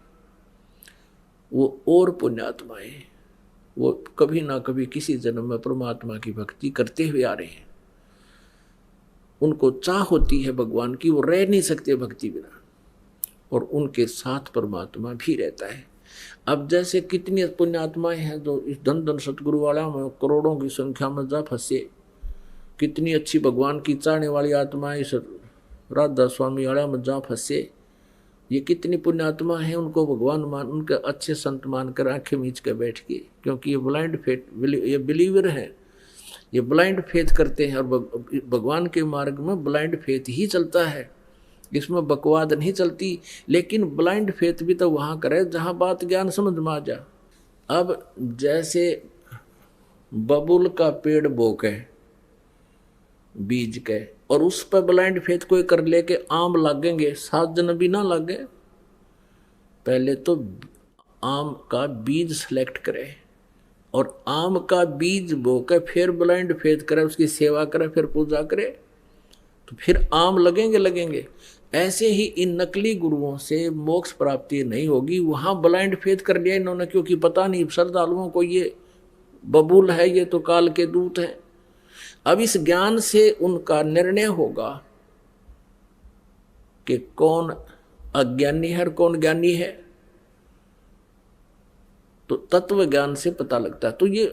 वो और पुण्यात्माएं, वो कभी ना कभी किसी जन्म में परमात्मा की भक्ति करते हुए आ रहे हैं। उनको चाह होती है भगवान की, वो रह नहीं सकते भक्ति बिना, और उनके साथ परमात्मा भी रहता है। अब जैसे कितनी पुण्यात्माएं हैं जो इस धन धन सतगुरु वाला में करोड़ों की संख्या में जा फंसे, कितनी अच्छी भगवान की चाहने वाली आत्माएं इस राधा स्वामी वाला में जा फंसे। ये कितनी पुण्यात्मा है, उनको भगवान मान, उनके अच्छे संत मानकर आंखें मीच के बैठ के, क्योंकि ये ब्लाइंड फेथ, ये बिलीवर हैं, ये ब्लाइंड फेथ करते हैं। और भगवान के मार्ग में ब्लाइंड फेथ ही चलता है, इसमें बकवाद नहीं चलती। लेकिन ब्लाइंड फेथ भी तो वहाँ करे जहाँ बात ज्ञान समझ में आ जा। अब जैसे बबुल का पेड़ बोके बीज के, और उस पर ब्लाइंड फेथ कोई कर ले के आम लागेंगे, 7 जन भी ना लागे। पहले तो आम का बीज सेलेक्ट करे और आम का बीज बोके फिर ब्लाइंड फेथ करे, उसकी सेवा करे, फिर पूजा करे, तो फिर आम लगेंगे। ऐसे ही इन नकली गुरुओं से मोक्ष प्राप्ति नहीं होगी। वहां ब्लाइंड फेथ कर लिया इन्होंने, क्योंकि पता नहीं श्रद्धालुओं को ये बबूल है, ये तो काल के दूत है। अब इस ज्ञान से उनका निर्णय होगा कि कौन अज्ञानी है और कौन ज्ञानी है, तो तत्व ज्ञान से पता लगता है। तो ये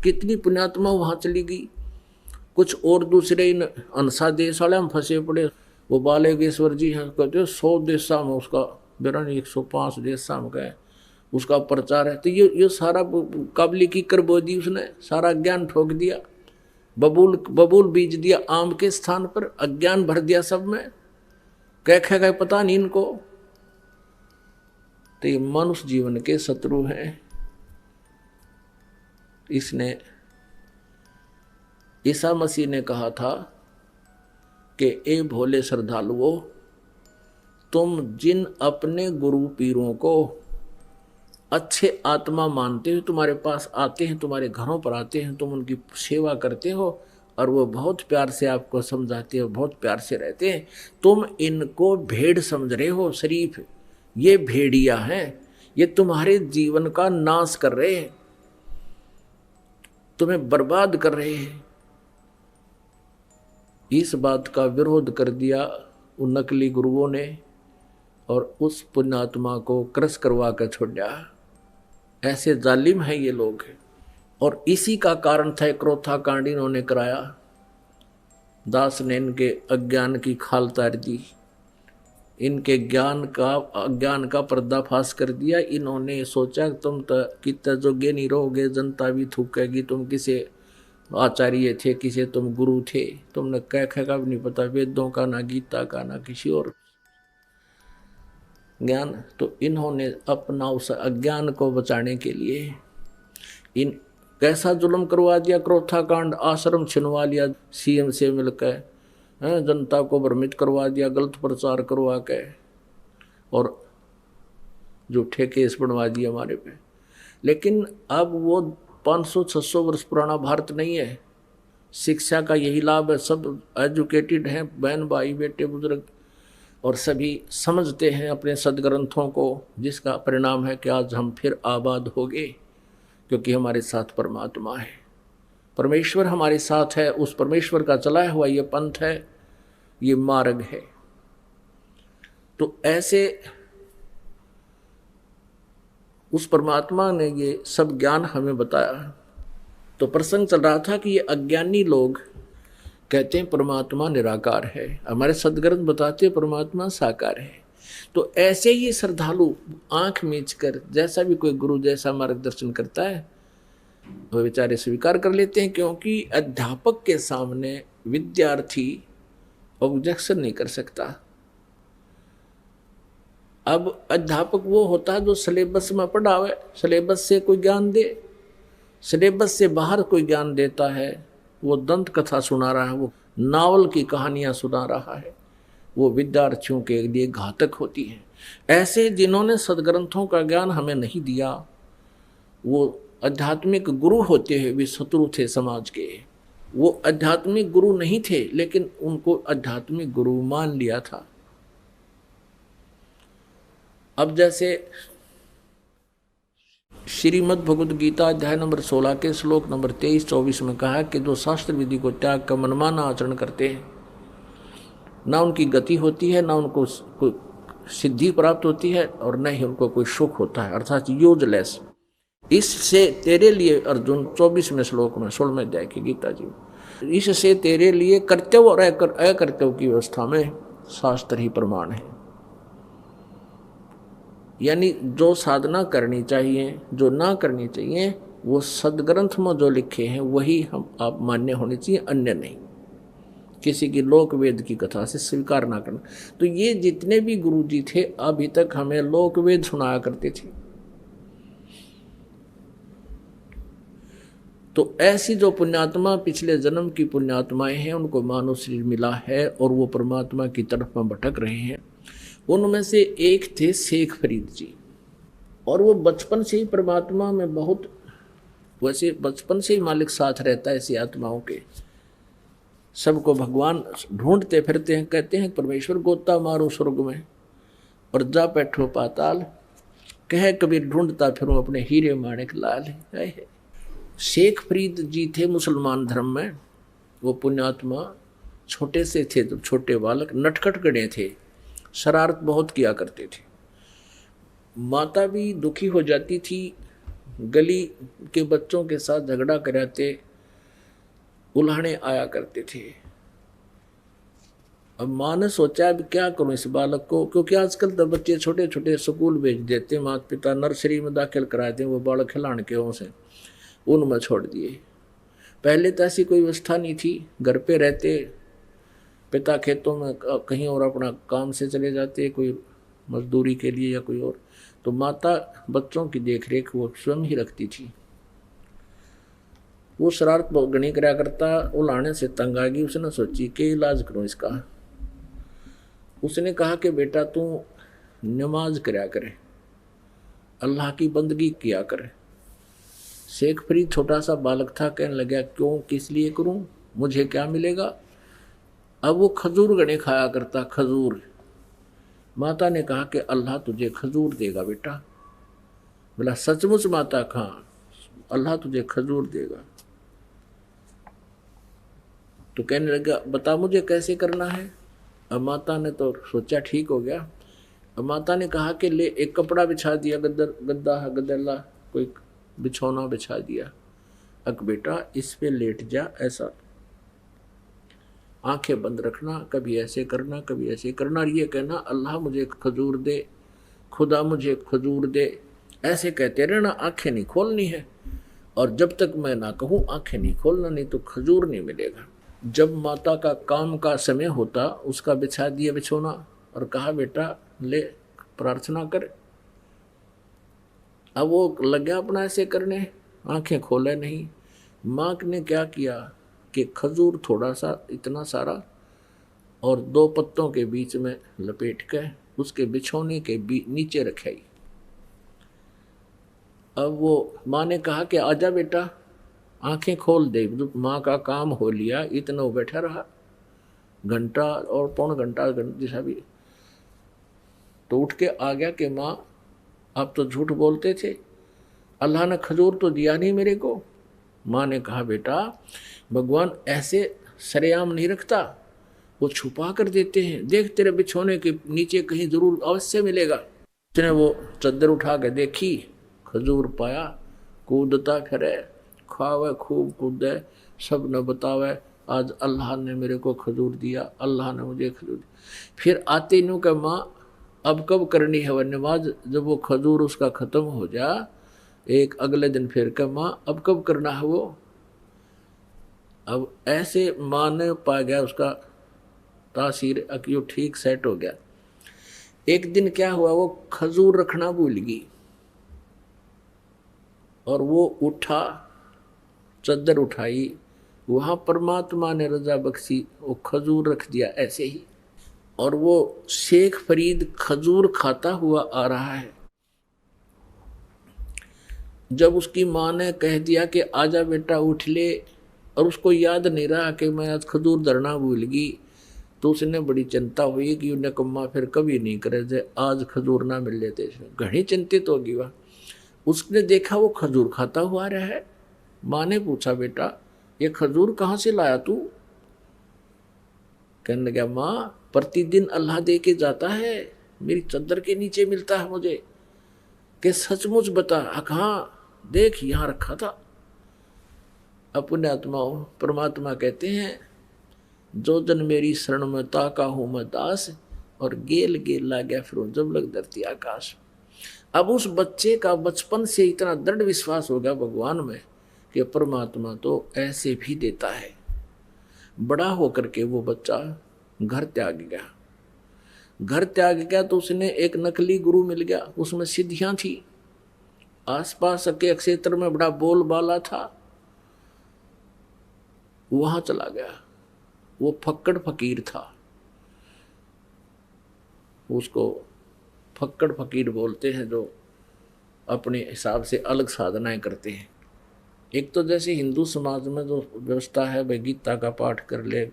कितनी पुण्यात्मा वहां चली गई। कुछ और दूसरे इन अंसा देश वाले हम फंसे पड़े। वो बालेश्वर जी हैं, कहते 100 देशा में उसका बिरन 105 देशा में गए, उसका प्रचार है। तो ये सारा काबली की कर बो दी उसने, सारा ज्ञान ठोक दिया, बबूल बीज दिया आम के स्थान पर, अज्ञान भर दिया सब में। कह गए पता नहीं इनको। तो ये मनुष्य जीवन के शत्रु हैं। इसने ईसा मसीह ने कहा था कि ए भोले श्रद्धालुओं, तुम जिन अपने गुरु पीरों को अच्छे आत्मा मानते हो, तुम्हारे पास आते हैं, तुम्हारे घरों पर आते हैं, तुम उनकी सेवा करते हो और वो बहुत प्यार से आपको समझाते हो, बहुत प्यार से रहते हैं, तुम इनको भेड़ समझ रहे हो। शरीफ ये भेड़िया हैं, ये तुम्हारे जीवन का नाश कर रहे हैं, तुम्हें बर्बाद कर रहे हैं। इस बात का विरोध कर दिया उन नकली गुरुओं ने और उस पुण्यात्मा को क्रश करवा कर छोड़ दिया। ऐसे जालिम हैं ये लोग। और इसी का कारण था क्रोथा कांड इन्होंने कराया। दास ने इनके अज्ञान की खाल तार दी, इनके अज्ञान का पर्दाफाश कर दिया। इन्होंने सोचा तुम तो कितना जोगे नहीं रहोगे, जनता भी थूकेगी, तुम किसे आचार्य थे, किसे तुम गुरु थे, तुमने कह का भी नहीं पता, वेदों का ना गीता का ना किसी और ज्ञान। तो इन्होंने अपना उस अज्ञान को बचाने के लिए इन कैसा जुल्म करवा दिया। क्रोथा कांड, आश्रम छिनवा लिया सीएम से मिलकर, जनता को भ्रमित करवा दिया, गलत प्रचार करवा के और झूठे केस बनवा दिए हमारे पे। लेकिन अब वो 500-600 वर्ष पुराना भारत नहीं है। शिक्षा का यही लाभ है, सब एजुकेटेड हैं, बहन भाई बेटे बुजुर्ग, और सभी समझते हैं अपने सदग्रंथों को, जिसका परिणाम है कि आज हम फिर आबाद हो गए, क्योंकि हमारे साथ परमात्मा है, परमेश्वर हमारे साथ है। उस परमेश्वर का चलाया हुआ ये पंथ है, ये मार्ग है। तो ऐसे उस परमात्मा ने ये सब ज्ञान हमें बताया। तो प्रसंग चल रहा था कि ये अज्ञानी लोग कहते हैं परमात्मा निराकार है, हमारे सदग्रंथ बताते हैं परमात्मा साकार है। तो ऐसे ही श्रद्धालु आंख मीच कर जैसा भी कोई गुरु जैसा मार्गदर्शन करता है वो बेचारे स्वीकार कर लेते हैं, क्योंकि अध्यापक के सामने विद्यार्थी ऑब्जेक्शन नहीं कर सकता। अब अध्यापक वो होता है जो सिलेबस में पढ़ावे, सिलेबस से कोई ज्ञान दे। सिलेबस से बाहर कोई ज्ञान देता है, वो दंत कथा सुना रहा है, वो नावल की कहानियां सुना रहा है, वो विद्यार्थियों के लिए घातक होती है। ऐसे जिन्होंने सदग्रंथों का ज्ञान हमें नहीं दिया, वो आध्यात्मिक गुरु होते हैं, वे शत्रु थे समाज के। वो आध्यात्मिक गुरु नहीं थे, लेकिन उनको आध्यात्मिक गुरु मान लिया था। अब जैसे श्रीमद् भगवद गीता अध्याय नंबर 16 के श्लोक नंबर 23-24 में कहा कि जो शास्त्र विधि को त्याग कर मनमाना आचरण करते हैं, ना उनकी गति होती है, ना उनको कोई सिद्धि प्राप्त होती है, और न ही उनको कोई सुख होता है, अर्थात यूजलेस। इससे तेरे लिए, अर्जुन 24वें श्लोक में 16वें अध्याय की गीता जी, इससे तेरे लिए कर्तव्य और अकर्तव्य की व्यवस्था में शास्त्र ही प्रमाण है। यानी जो साधना करनी चाहिए, जो ना करनी चाहिए, वो सदग्रंथ में जो लिखे हैं वही हम आप मान्य होने चाहिए, अन्य नहीं। किसी की लोक वेद की कथा से स्वीकार ना करना। तो ये जितने भी गुरु जी थे अभी तक हमें लोक वेद सुनाया करते थे। तो ऐसी जो पुण्यात्मा पिछले जन्म की पुण्यात्माएं हैं, उनको मानव शरीर मिला है और वो परमात्मा की तरफ में भटक रहे हैं। उनमें से एक थे शेख फरीद जी, और वो बचपन से ही परमात्मा में बहुत, वैसे बचपन से ही मालिक साथ रहता है ऐसी आत्माओं के। सबको भगवान ढूंढते फिरते हैं, कहते हैं परमेश्वर गोता मारो स्वर्ग में और जा बैठो पाताल, कह कबीर ढूंढता फिरूं अपने हीरे माणिक लाल। शेख फरीद जी थे मुसलमान धर्म में। वो पुण्यात्मा छोटे से थे तो छोटे बालक, नटखट गणे थे, शरारत बहुत किया करते थे। माता भी दुखी हो जाती थी, गली के बच्चों के साथ झगड़ा कराते, उल्हाने आया करते थे। अब माँ ने सोचा अब क्या करूं इस बालक को, क्योंकि आजकल तो बच्चे छोटे छोटे स्कूल भेज देते, माता पिता नर्सरी में दाखिल कराते हैं, वो बालक खिलाने के ओर से उनमें छोड़ दिए। पहले तो ऐसी कोई व्यवस्था नहीं थी, घर पे रहते, पिता खेतों में कहीं और अपना काम से चले जाते, कोई मजदूरी के लिए या कोई और, तो माता बच्चों की देखरेख वो स्वयं ही रखती थी। वो शरारत गणी करा करता, उलाने से तंग आ गई, उसने सोची कि इलाज करूं इसका। उसने कहा कि बेटा तू नमाज करया करे, अल्लाह की बंदगी किया करे। शेख फरीद छोटा सा बालक था, कहने लगा क्यों, किस लिए करूं, मुझे क्या मिलेगा। अब वो खजूर गणे खाया करता, खजूर। माता ने कहा कि अल्लाह तुझे खजूर देगा बेटा। बोला सचमुच माता, खां, अल्लाह तुझे खजूर देगा। तो कहने लगा बता मुझे कैसे करना है। अब माता ने तो सोचा ठीक हो गया। अब माता ने कहा कि ले एक कपड़ा बिछा दिया, गद्दा कोई बिछौना बिछा दिया। अब बेटा इस पे लेट जा, ऐसा आंखें बंद रखना, कभी ऐसे करना कभी ऐसे करना, और ये कहना अल्लाह मुझे खजूर दे, खुदा मुझे खजूर दे, ऐसे कहते रहना, आंखें नहीं खोलनी है। और जब तक मैं ना कहूँ आंखें नहीं खोलना, नहीं तो खजूर नहीं मिलेगा। जब माता का काम का समय होता, उसका बिछा दिया बिछोना और कहा बेटा ले प्रार्थना कर। अब वो लग गया अपना ऐसे करने, आंखें खोले नहीं। माँ ने क्या किया कि खजूर थोड़ा सा इतना सारा और 2 पत्तों के बीच में लपेट के उसके बिछौने के नीचे रखाई। अब वो माँ ने कहा कि आजा बेटा, आंखें खोल दे। माँ का काम हो लिया, इतना वो बैठा रहा, घंटा और पौन घंटा जैसा भी। तो उठ के आ गया कि माँ आप तो झूठ बोलते थे, अल्लाह ने खजूर तो दिया नहीं मेरे को। माँ ने कहा बेटा भगवान ऐसे सरेआम नहीं रखता, वो छुपा कर देते हैं, देख तेरे बिछोने के नीचे कहीं जरूर अवश्य मिलेगा। उसने वो चद्दर उठा के देखी, खजूर पाया, कूदता फिरे, खावे खूब कूदे, सब न बतावे आज अल्लाह ने मेरे को खजूर दिया, अल्लाह ने मुझे खजूर दिया। फिर आते नु के माँ अब कब करनी है वह नमाज। जब वो खजूर उसका ख़त्म हो जा, एक अगले दिन फिर के माँ अब कब करना है वो। अब ऐसे माँ ने पा गया उसका तासीर, अक्यों ठीक सेट हो गया। एक दिन क्या हुआ, वो खजूर रखना भूल गई और वो उठा, चद्दर उठाई, वहाँ परमात्मा ने रजा बख्शी, वो खजूर रख दिया ऐसे ही। और वो शेख फरीद खजूर खाता हुआ आ रहा है। जब उसकी माँ ने कह दिया कि आजा बेटा उठ ले, और उसको याद नहीं रहा कि मैं आज खजूर धरना भूल गई, तो उसने बड़ी चिंता हुई कि उन्हें कम्मा फिर कभी नहीं करे जे आज खजूर ना मिल लेते। घनी चिंतित होगी वह। उसने देखा वो खजूर खाता हुआ रहा है। माँ ने पूछा बेटा ये खजूर कहाँ से लाया तू। कहने लगा माँ प्रतिदिन अल्लाह दे के जाता है, मेरी चद्दर के नीचे मिलता है मुझे। कि सचमुच बता। हाँ देख यहाँ रखा था। अपने आत्माओं परमात्मा कहते हैं जो जन मेरी शरण में ताका हूँ मैं दास, और गेल गेल ला गया फिर जब लग धरती आकाश। अब उस बच्चे का बचपन से इतना दृढ़ विश्वास हो गया भगवान में कि परमात्मा तो ऐसे भी देता है। बड़ा होकर के वो बच्चा घर त्याग गया। घर त्याग गया तो उसने एक नकली गुरु मिल गया, उसमें सिद्धियां थी, आसपास के क्षेत्र में बड़ा बोलबाला था। वहां चला गया। वो फक्कड़ फकीर था, उसको फक्कड़ फकीर बोलते हैं, जो अपने हिसाब से अलग साधनाएं करते हैं। एक तो जैसे हिंदू समाज में जो व्यवस्था है, भाई गीता का पाठ कर ले,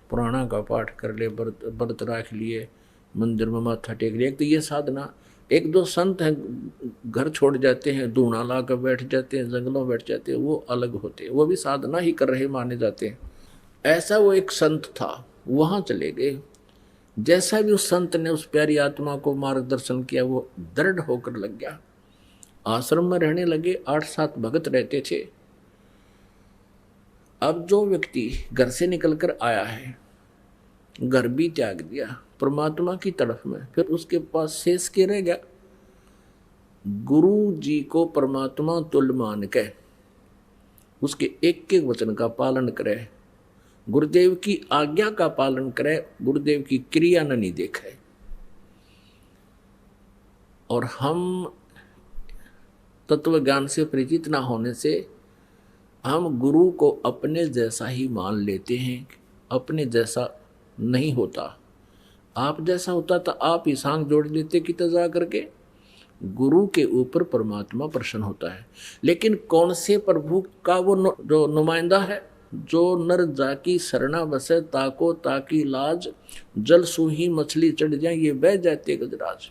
पुराणा का पाठ कर ले, व्रत रख लिए, मंदिर में माथा टेक लिया, एक तो ये साधना। एक दो संत हैं घर छोड़ जाते हैं, धूना ला कर बैठ जाते हैं, जंगलों में बैठ जाते हैं, वो अलग होते हैं, वो भी साधना ही कर रहे माने जाते हैं। ऐसा वो एक संत था, वहाँ चले गए। जैसा भी उस संत ने उस प्यारी आत्मा को मार्गदर्शन किया, वो दृढ़ होकर लग गया। आश्रम में रहने लगे, 8-7 भगत रहते थे। अब जो व्यक्ति घर से निकलकर आया है, घर भी त्याग दिया परमात्मा की तरफ में, फिर उसके पास शेष के रह गया। गुरु जी को परमात्मा तुल्य मान के उसके एक एक वचन का पालन करे, गुरुदेव की आज्ञा का पालन करे, गुरुदेव की क्रिया न नहीं देखे। और हम तत्व ज्ञान से परिचित ना होने से हम गुरु को अपने जैसा ही मान लेते हैं, अपने जैसा नहीं होता। आप जैसा होता तो आप ही सांग जोड़ लेते कि तजा करके। गुरु के ऊपर परमात्मा प्रसन्न होता है। लेकिन कौन से प्रभु का वो जो नुमाइंदा है? जो नर जाकी शरणा बसे ताको ताकी लाज, जल सूही मछली चढ़ जाए ये बह जाते गजराज।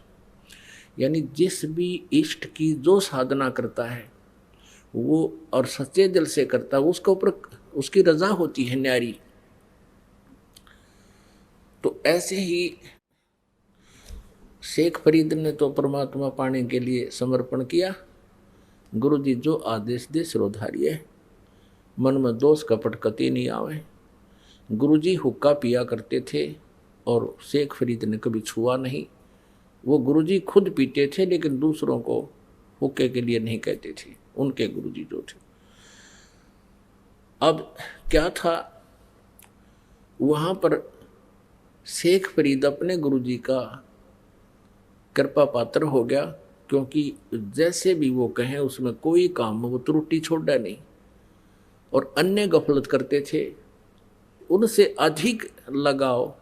यानी जिस भी इष्ट की जो साधना करता है वो और सच्चे दिल से करता है, उसके ऊपर उसकी रजा होती है न्यारी। तो ऐसे ही शेख फरीद ने तो परमात्मा पाने के लिए समर्पण किया। गुरु जी जो आदेश दे सिरोधारिये, मन में दोष कपट कति नहीं आवे। गुरु जी हुक्का पिया करते थे और शेख फरीद ने कभी छुआ नहीं। वो गुरु जी खुद पीते थे लेकिन दूसरों को हुक्के के लिए नहीं कहते थे, उनके गुरु जी जो थे। अब क्या था, वहाँ पर शेख फरीद अपने गुरु जी का कृपा पात्र हो गया, क्योंकि जैसे भी वो कहें उसमें कोई काम वो त्रुटि छोड़ा नहीं। और अन्य गफलत करते थे, उनसे अधिक लगाव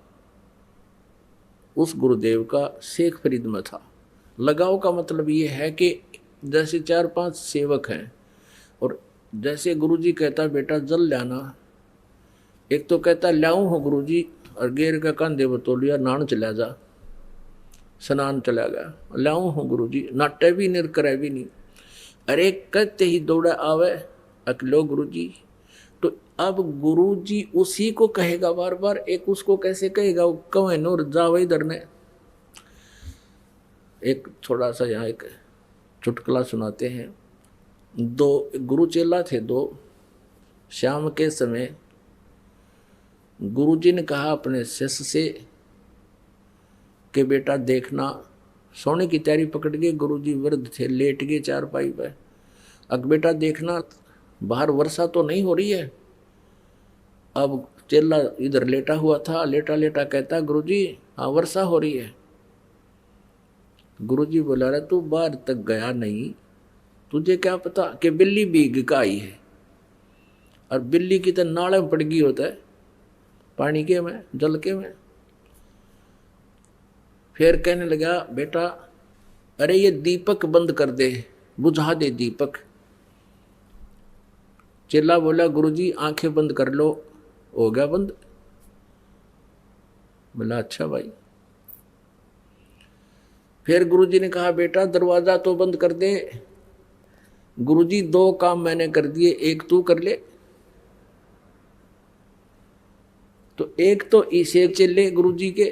उस गुरुदेव का शेख फरीद में था। लगाव का मतलब ये है कि जैसे 4-5 सेवक हैं और जैसे गुरुजी कहता बेटा जल लाना, एक तो कहता लाऊं हो गुरुजी, और गेर का कंधे बतौलिया नान चला जा, स्नान चला गया, लाऊं हो गुरुजी, नाटे भी निर करे भी नहीं। अरे कहते ही दौड़ा आवे अकलो गुरुजी। तो अब गुरुजी उसी को कहेगा बार बार, एक उसको कैसे कहेगा? कवे नूर जाओ इधर ने। एक थोड़ा सा यहाँ एक चुटकुला सुनाते हैं। दो गुरु चेला थे दो। शाम के समय गुरुजी ने कहा अपने शिष्य से कि बेटा देखना, सोने की तैयारी पकड़ के गुरुजी वृद्ध थे, लेट गए चारपाई पे। अब बेटा देखना बाहर वर्षा तो नहीं हो रही है। अब चेला इधर लेटा हुआ था, लेटा लेटा कहता गुरुजी हाँ वर्षा हो रही है। गुरुजी बोला रहा तू बाहर तक गया नहीं, तुझे क्या पता कि बिल्ली भीग का आई है। और बिल्ली की तो नाले में पड़ गई होता है, पानी के में, जल के में। फिर कहने लगा बेटा अरे ये दीपक बंद कर दे, बुझा दे दीपक। चेला बोला गुरुजी आंखें बंद कर लो, हो गया बंद। बोला अच्छा भाई। फिर गुरुजी ने कहा बेटा दरवाजा तो बंद कर दे। गुरुजी 2 काम मैंने कर दिए, एक तू कर ले। तो एक तो इसे चले गुरुजी के,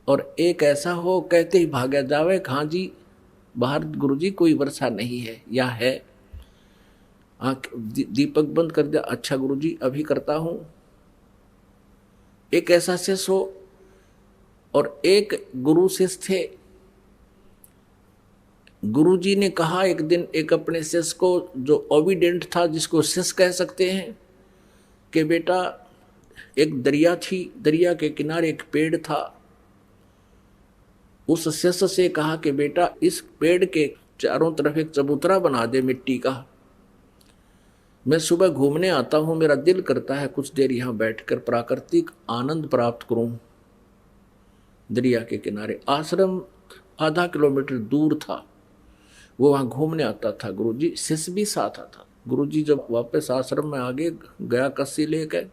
और एक ऐसा हो कहते ही भागा जावे हाँ जी बाहर गुरुजी कोई वर्षा नहीं है या है। आँख दीपक बंद कर दिया, अच्छा गुरुजी अभी करता हूं। एक ऐसा शिष्य हो और एक गुरु शिष्य थे। गुरुजी ने कहा एक दिन एक अपने शिष्य को जो ओबीडेंट था, जिसको शिष्य कह सकते हैं, कि बेटा एक दरिया थी, दरिया के किनारे एक पेड़ था। उस शिष्य से कहा कि बेटा इस पेड़ के चारों तरफ एक चबूतरा बना दे मिट्टी का। मैं सुबह घूमने आता हूं, मेरा दिल करता है कुछ देर यहां बैठकर प्राकृतिक आनंद प्राप्त करूं। दरिया के किनारे आश्रम आधा किलोमीटर दूर था, वो वहां घूमने आता था। गुरुजी शिष्य भी साथ आता। गुरुजी जब वापस आश्रम में आगे गया कस्सी लेकर,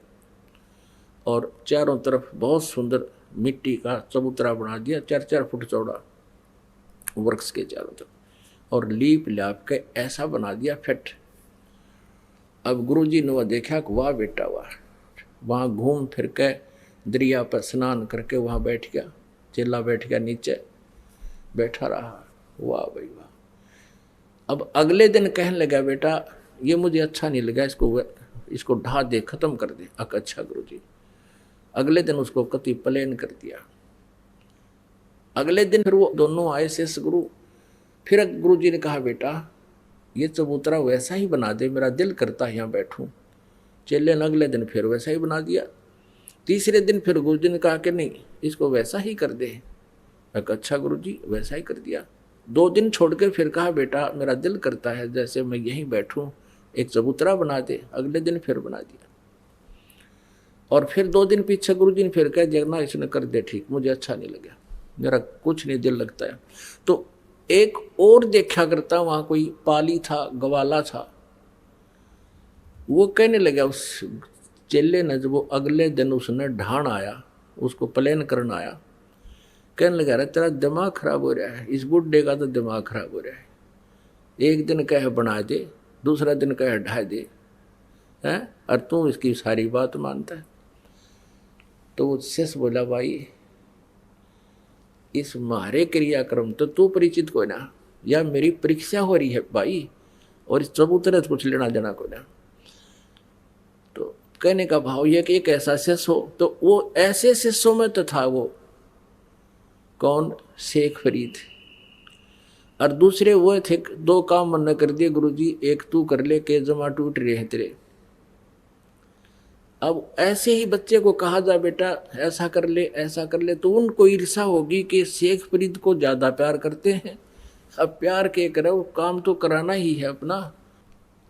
और चारों तरफ बहुत सुंदर मिट्टी का चबूतरा बना दिया, 4-4 फुट चौड़ा वृक्ष के चारों तरफ, और लीप लाप के ऐसा बना दिया फिट। अब गुरुजी ने वह देखा कि वाह बेटा वाह, वहाँ घूम फिर के दरिया पर स्नान करके वहाँ बैठ गया। चेला बैठ गया नीचे, बैठा रहा, वाह भाई वाह। अब अगले दिन कहने लगा बेटा ये मुझे अच्छा नहीं लगा, इसको ढा दे, खत्म कर दे। अच्छा गुरुजी। अगले दिन उसको कति प्लेन कर दिया। अगले दिन फिर वो दोनों आए शेष गुरु। फिर गुरुजी ने कहा बेटा ये चबूतरा वैसा ही बना दे, मेरा दिल करता है यहाँ बैठूं। चेले ने अगले दिन फिर वैसा ही बना दिया। तीसरे दिन फिर गुरुजी ने कहा कि नहीं इसको वैसा ही कर दे। अच्छा गुरुजी, वैसा ही कर दिया। 2 दिन छोड़ के फिर कहा बेटा मेरा दिल करता है जैसे मैं यहीं बैठूं, एक चबूतरा बना दे। अगले दिन फिर बना दिया। और फिर 2 दिन पीछे गुरुजी ने फिर कह जगना इसने कर दे ठीक, मुझे अच्छा नहीं लगा, मेरा कुछ नहीं दिल लगता है। तो एक और देखा करता वहां कोई पाली था, गवाला था, वो कहने लगा उस चेले ने, जब वो अगले दिन उसने ढाण आया, उसको प्लेन करना आया, कहने लगा अरे तेरा दिमाग खराब हो रहा है, इस बुढ़े का तो दिमाग खराब हो रहा है, एक दिन कहे बना दे, दूसरा दिन कहे ढा दे, है और तू इसकी सारी बात मानता है। तो वो शिष्य बोला भाई इस मारे क्रियाक्रम तो तू परिचित को ना, या मेरी परीक्षा हो रही है भाई, और इस चबूतरे से कुछ लेना देना को ना। तो कहने का भाव यह कि एक ऐसा शिष्य हो, तो वो ऐसे शिष्यों में तो था वो कौन, शेख फरीद, और दूसरे वो थे 2 काम मन कर दिए गुरुजी, एक तू कर ले के जमा टूट रहे हैं तेरे। अब ऐसे ही बच्चे को कहा जा बेटा ऐसा कर ले ऐसा कर ले, तो उनको ईर्षा होगी कि शेख फरीद को ज्यादा प्यार करते हैं, अब प्यार के करो, काम तो कराना ही है अपना।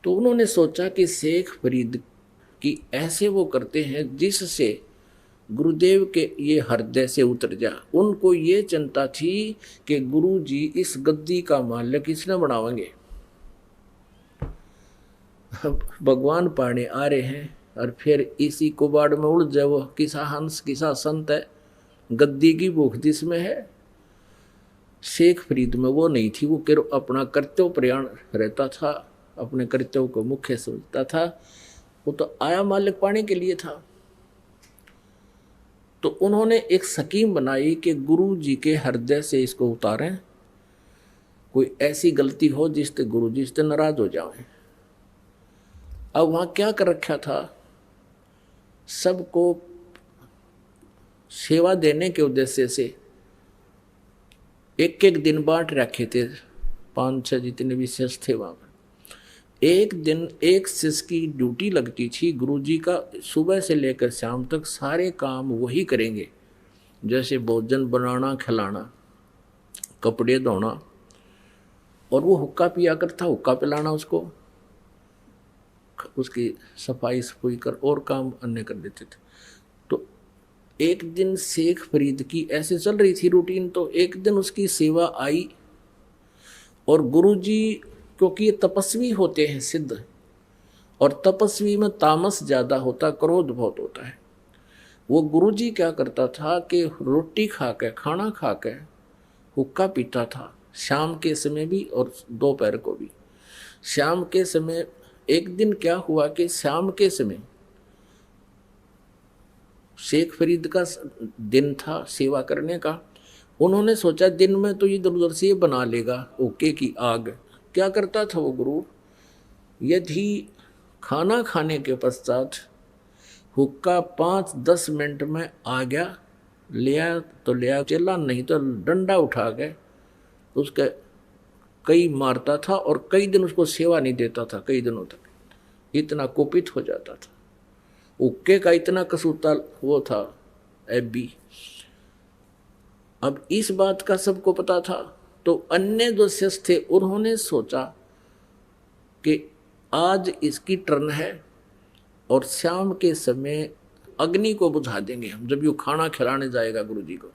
तो उन्होंने सोचा कि शेख फरीद की ऐसे वो करते हैं जिससे गुरुदेव के ये हृदय से उतर जा। उनको ये चिंता थी कि गुरु जी इस गद्दी का मालिक इसने बनावेंगे, भगवान पाने आ रहे हैं, और फिर इसी कुबाड़ में उड़ जाए वो किसा हंस किसा संत है, गद्दी की भूख जिसमें है। शेख फरीद में वो नहीं थी, वो केवल अपना कर्तव्य प्रयाण रहता था, अपने कर्तव्य को मुख्य समझता था, वो तो आया मालिक पाने के लिए था। तो उन्होंने एक स्कीम बनाई कि गुरु जी के हृदय से इसको उतारें, कोई ऐसी गलती हो जिससे गुरु जी इससे नाराज हो जाए। अब वहां क्या कर रखा था, सबको सेवा देने के उद्देश्य से एक एक दिन बांट रखे थे, 5-6 जितने भी शिष्य थे वहां पर। एक दिन एक शिष्य की ड्यूटी लगती थी, गुरुजी का सुबह से लेकर शाम तक सारे काम वही करेंगे, जैसे भोजन बनाना, खिलाना, कपड़े धोना, और वो हुक्का पिया करता, हुक्का पिलाना उसको, उसकी सफाई सफाई कर और काम अन्य कर देते थे। तो एक दिन शेख फरीद की ऐसे चल रही थी रूटीन, तो एक दिन उसकी सेवा आई, और गुरुजी क्योंकि ये तपस्वी होते हैं सिद्ध, और तपस्वी में तामस ज़्यादा होता, क्रोध बहुत होता है। वो गुरुजी क्या करता था कि रोटी खा के, खाना खा के हुक्का पीता था, शाम के समय भी और दोपहर को भी। शाम के समय एक दिन क्या हुआ कि शाम के समय शेख फरीद का दिन था सेवा करने का, उन्होंने सोचा दिन में तो इधर उधर से बना लेगा ओके की आग। क्या करता था वो गुरु, यदि खाना खाने के पश्चात हुक्का 5-10 मिनट में आ गया, लिया तो लिया, चला नहीं तो डंडा उठा के उसके कई मारता था, और कई दिन उसको सेवा नहीं देता था, कई दिनों तक, इतना कुपित हो जाता था। हुक्के का इतना कसूता वो था एबी। अब इस बात का सबको पता था, तो अन्य जो शिष्य थे उन्होंने सोचा कि आज इसकी टर्न है, और शाम के समय अग्नि को बुझा देंगे हम, जब यू खाना खिलाने जाएगा गुरु जी को।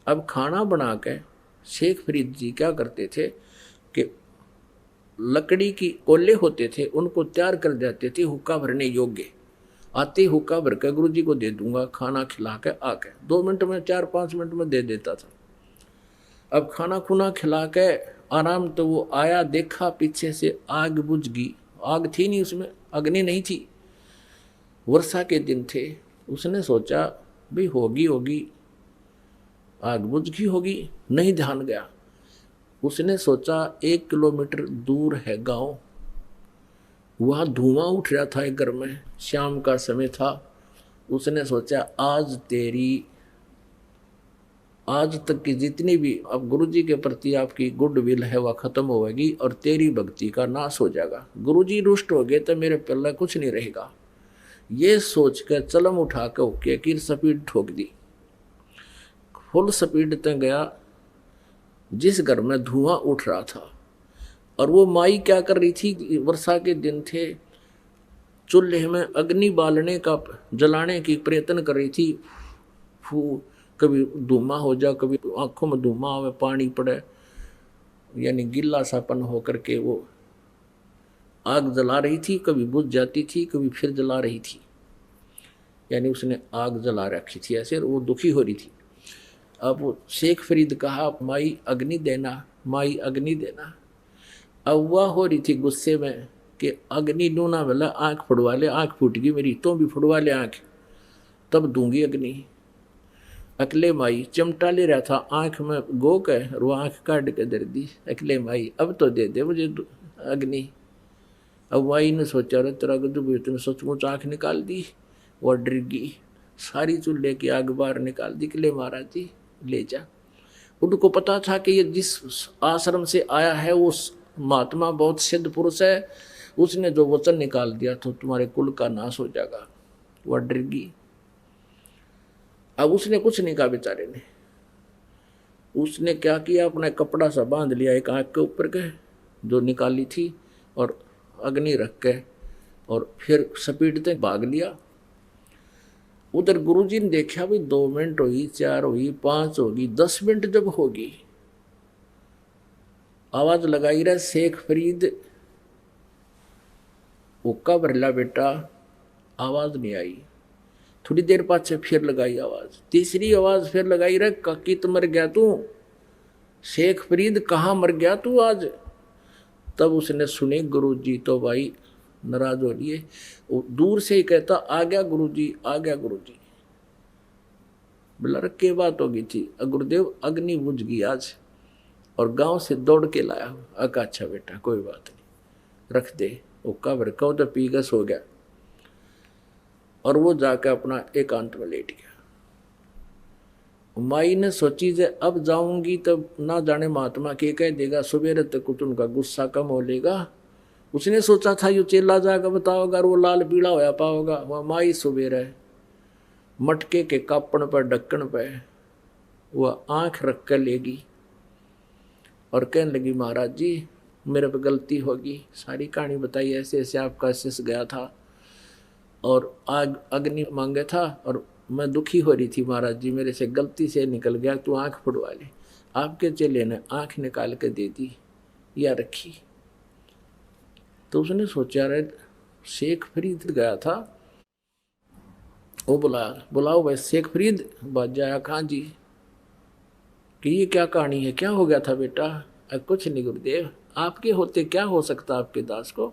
अब खाना बना के शेख फरीद जी क्या करते थे कि लकड़ी की कोल्हे होते थे, उनको तैयार कर देते थे हुक्का भरने योग्य, आते हुक्का भर के गुरु जी को दे दूंगा, खाना खिला के आके 2 मिनट में 4-5 मिनट में दे देता था। अब खाना खुना खिला के आराम, तो वो आया, देखा पीछे से आग बुझ गई, आग थी नहीं उसमें, अग्नि नहीं थी, वर्षा के दिन थे। उसने सोचा भी होगी आग बुझ गई होगी, नहीं ध्यान गया। उसने सोचा 1 किलोमीटर दूर है गांव, वहाँ धुआं उठ रहा था एक घर में, शाम का समय था। उसने सोचा आज तक की जितनी भी अब गुरुजी के प्रति आपकी गुडविल है वह खत्म होगी, और तेरी भक्ति का नाश हो जाएगा। गुरुजी रुष्ट हो गए तो मेरे पल्ले कुछ नहीं रहेगा। ये सोच कर चलम उठा के ओके की स्पीड ठोक दी, फुल स्पीड तक गया जिस घर में धुआं उठ रहा था। और वो माई क्या कर रही थी, वर्षा के दिन थे, चूल्हे में अग्नि बालने का, जलाने की प्रयत्न कर रही थी। फू कभी धुआं हो जा, कभी आंखों में धुआं आवे, पानी पड़े, यानी गिल्ला सापन होकर के वो आग जला रही थी। कभी बुझ जाती थी, कभी फिर जला रही थी, यानी उसने आग जला रखी थी ऐसे, और वो दुखी हो रही थी। अब वो शेख फरीद कहा, माई अग्नि देना, माई अग्नि देना। अब वह हो रही थी गुस्से में कि अग्नि डूना वाला, आँख फुड़वा ले, आँख फूट गई मेरी, तो भी फुड़वा ले आँख, तब दूंगी अग्नि। अकले माई चिमटा ले रहा था आँख में गोक है, और वो आँख काट के दे दी। अकले माई अब तो दे दे मुझे अग्नि। अब माई ने सोचा, रे तेरा गद्दू तुमने सचमुच आँख निकाल दी। वह डर गई, सारी चूल्हे की आग बाहर निकाल दी। अकले महाराज जी ले जा। उनको पता था कि ये जिस आश्रम से आया है वो महात्मा बहुत सिद्ध पुरुष है, उसने जो वचन निकाल दिया तो तुम्हारे कुल का नाश हो जाएगा। वह डर गई। अब उसने कुछ नहीं कहा बेचारे ने। उसने क्या किया, अपना कपड़ा सा बांध लिया एक आँख के ऊपर के जो निकाली थी, और अग्नि रख के, और फिर स्पीडते भाग लिया। उधर गुरुजी ने देखा, भाई 2 मिनट हुई, 4 हुई, 5 होगी, 10 मिनट जब होगी, आवाज लगाई रहा शेख फरीद, हुक्का भरला बेटा, आवाज नहीं आई। थोड़ी देर पाछे फिर लगाई आवाज, तीसरी आवाज फिर लगाई रहा, काकित मर गया तू, शेख फरीद कहाँ मर गया तू आज। तब उसने सुने गुरुजी तो भाई नाराज हो लिए, दूर से ही कहता, आ गया गुरुजी, आ गया गुरुजी। बोला के बात हो गई थी, गुरुदेव अग्नि बुझ गई आज, और गांव से दौड़ के लाया हूं। अका अच्छा बेटा कोई बात नहीं, रख दे। वो कब्र कहो तो पीगस हो गया, और वो जाकर अपना एकांत में लेट गया। माई ने सोची जे अब जाऊंगी तब ना जाने महात्मा के कह देगा, सुबेरे तक कुछ उनका गुस्सा कम हो लेगा। उसने सोचा था यो चेला जाकर बताओगा, वो लाल पीला होया पाओगा। वह माई सुबेरे मटके के कापण पर, ढक्कन पे वह आंख रख कर लेगी, और कहने लगी, महाराज जी मेरे पे गलती होगी। सारी कहानी बताई, ऐसे ऐसे आपका शिष्य गया था और आग अग्नि मांगे था, और मैं दुखी हो रही थी महाराज जी, मेरे से गलती से निकल गया, तू आंख फुड़वा ले। आपके चेले ने आंख निकाल के दे दी या रखी। तो उसने सोचा, रे शेख फरीद गया था, वो बुलाओ भाई शेख फरीद। बाज जाया, कहाँ जी, कि ये क्या कहानी है, क्या हो गया था बेटा। कुछ नहीं गुरुदेव, आपके होते क्या हो सकता आपके दास को।